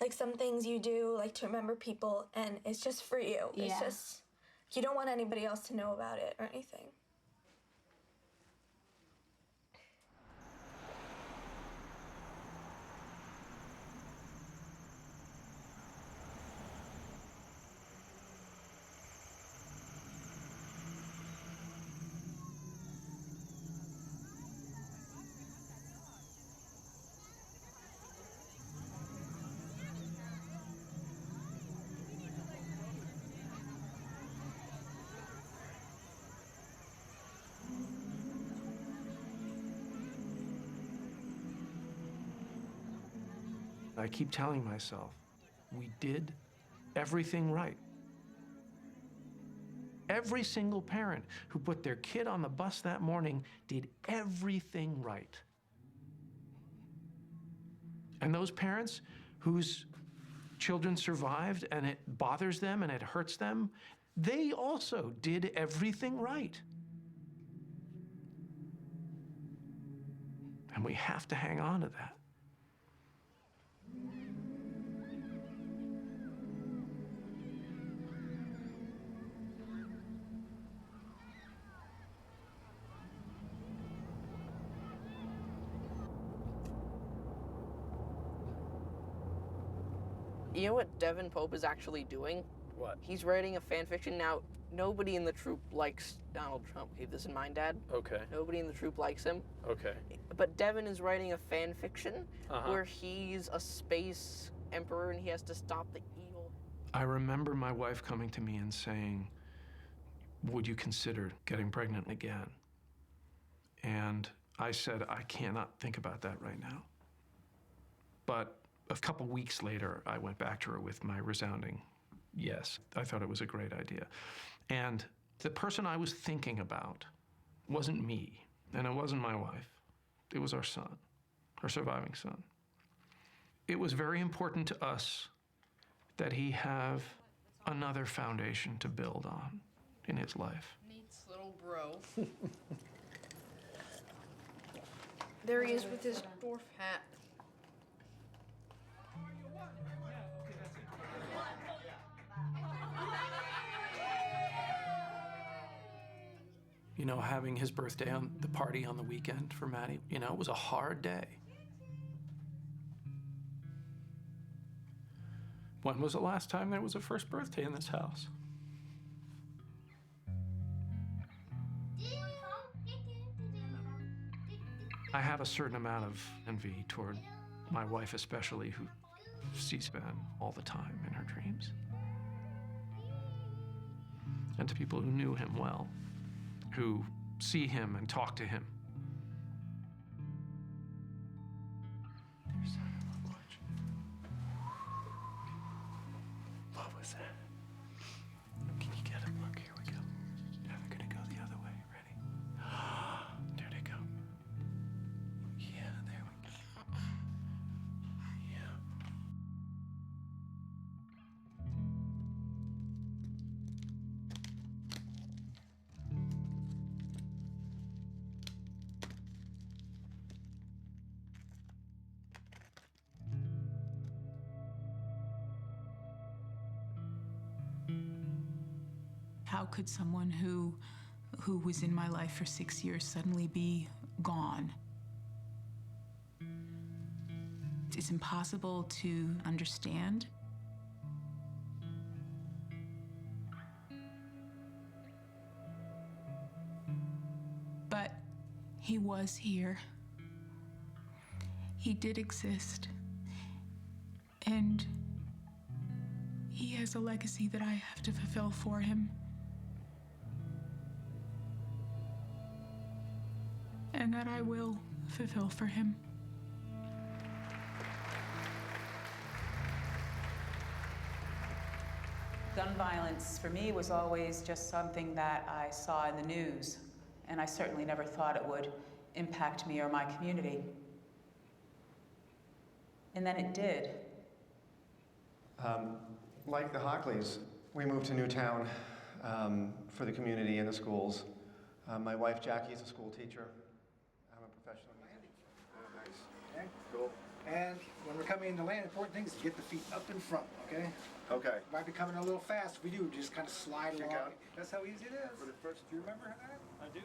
Like some things you do like to remember people and it's just for you. Yeah. It's just, you don't want anybody else to know about it or anything. I keep telling myself, we did everything right. Every single parent who put their kid on the bus that morning did everything right. And those parents whose children survived and it bothers them and it hurts them, they also did everything right. And we have to hang on to that. You know what Devin Pope is actually doing? What? He's writing a fan fiction. Now, nobody in the troupe likes Donald Trump. Keep this in mind, Dad. Okay. Nobody in the troupe likes him. Okay. But Devin is writing a fan fiction Uh-huh. where he's a space emperor and he has to stop the evil. I remember my wife coming to me and saying, would you consider getting pregnant again? And I said, I cannot think about that right now. But a couple weeks later, I went back to her with my resounding yes. I thought it was a great idea. And the person I was thinking about wasn't me, and it wasn't my wife. It was our son, our surviving son. It was very important to us that he have another foundation to build on in his life. Nate's little bro. There he is with his dwarf hat. You know, having his birthday on the party on the weekend for Maddie, you know, it was a hard day. When was the last time there was a first birthday in this house? I have a certain amount of envy toward my wife especially, who sees Ben all the time in her dreams. And to people who knew him well, who see him and talk to him. What was that? Can you get him? Look, here we go. Now they're gonna go the other way. Ready? There they go. Yeah, there we go. Yeah. How could someone who was in my life for 6 years suddenly be gone? It's impossible to understand. But he was here. He did exist. And he has a legacy that I have to fulfill for him. and that I will fulfill for him. Gun violence for me was always just something that I saw in the news, and I certainly never thought it would impact me or my community. And then it did. Like the Hockleys, we moved to Newtown for the community and the schools. My wife Jackie is a school teacher. I'm a professional musician. Oh, nice. Okay, cool. And when we're coming into land, important thing is to get the feet up in front, okay? Okay. Might be coming a little fast. If we do, just kind of slide Kick along. out. That's how easy it is. For the first, do you remember that? I do.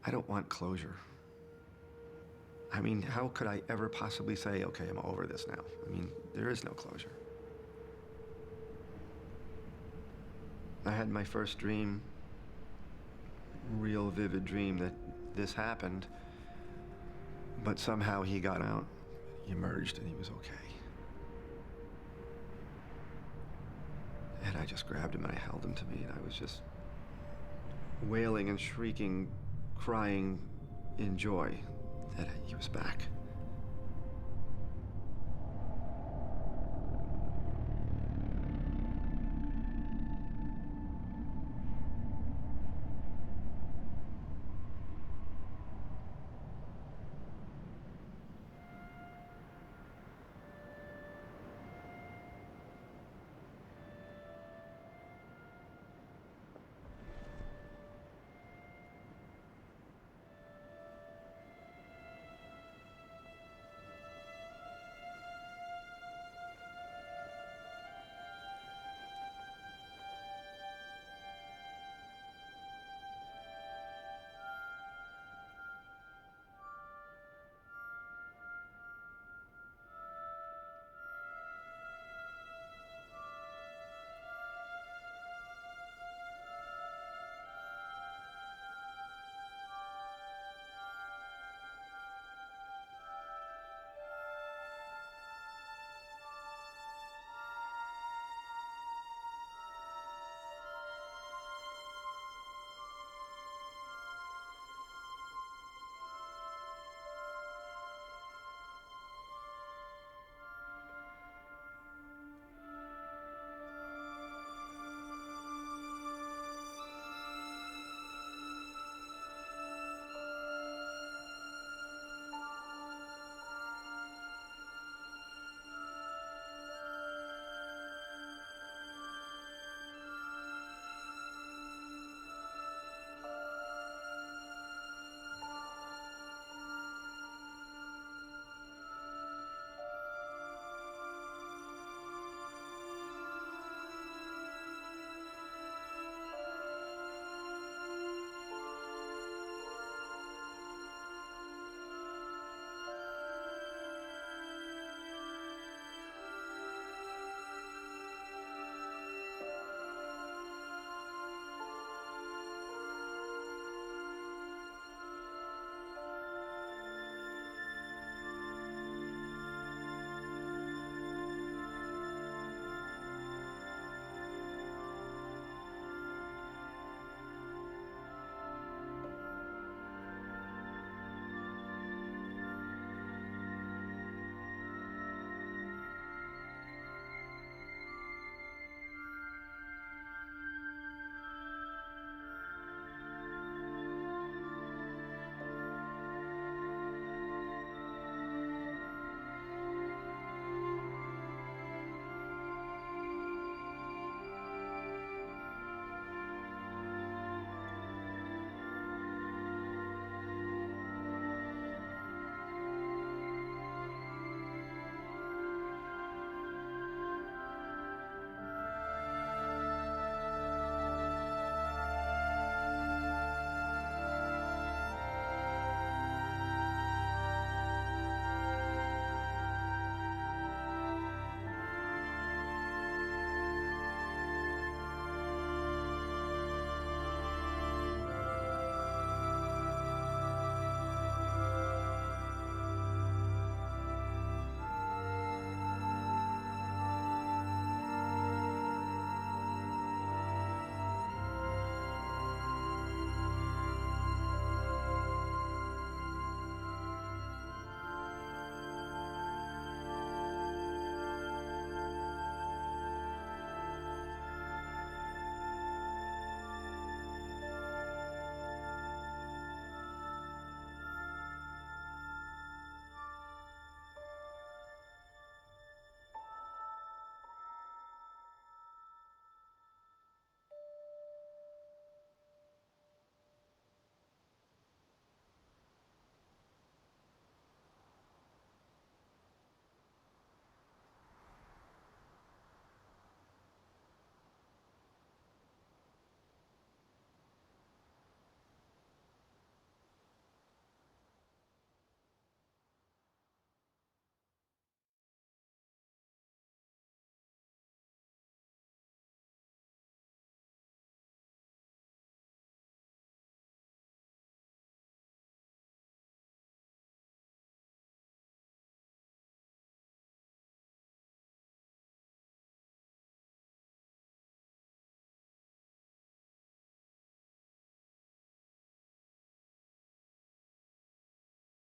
I don't want closure. I mean, how could I ever possibly say, okay, I'm over this now? I mean, there is no closure. I had my first dream, real vivid dream that this happened, but somehow he got out, he emerged, and he was okay. And I just grabbed him and I held him to me, and I was just wailing and shrieking, crying in joy that he was back.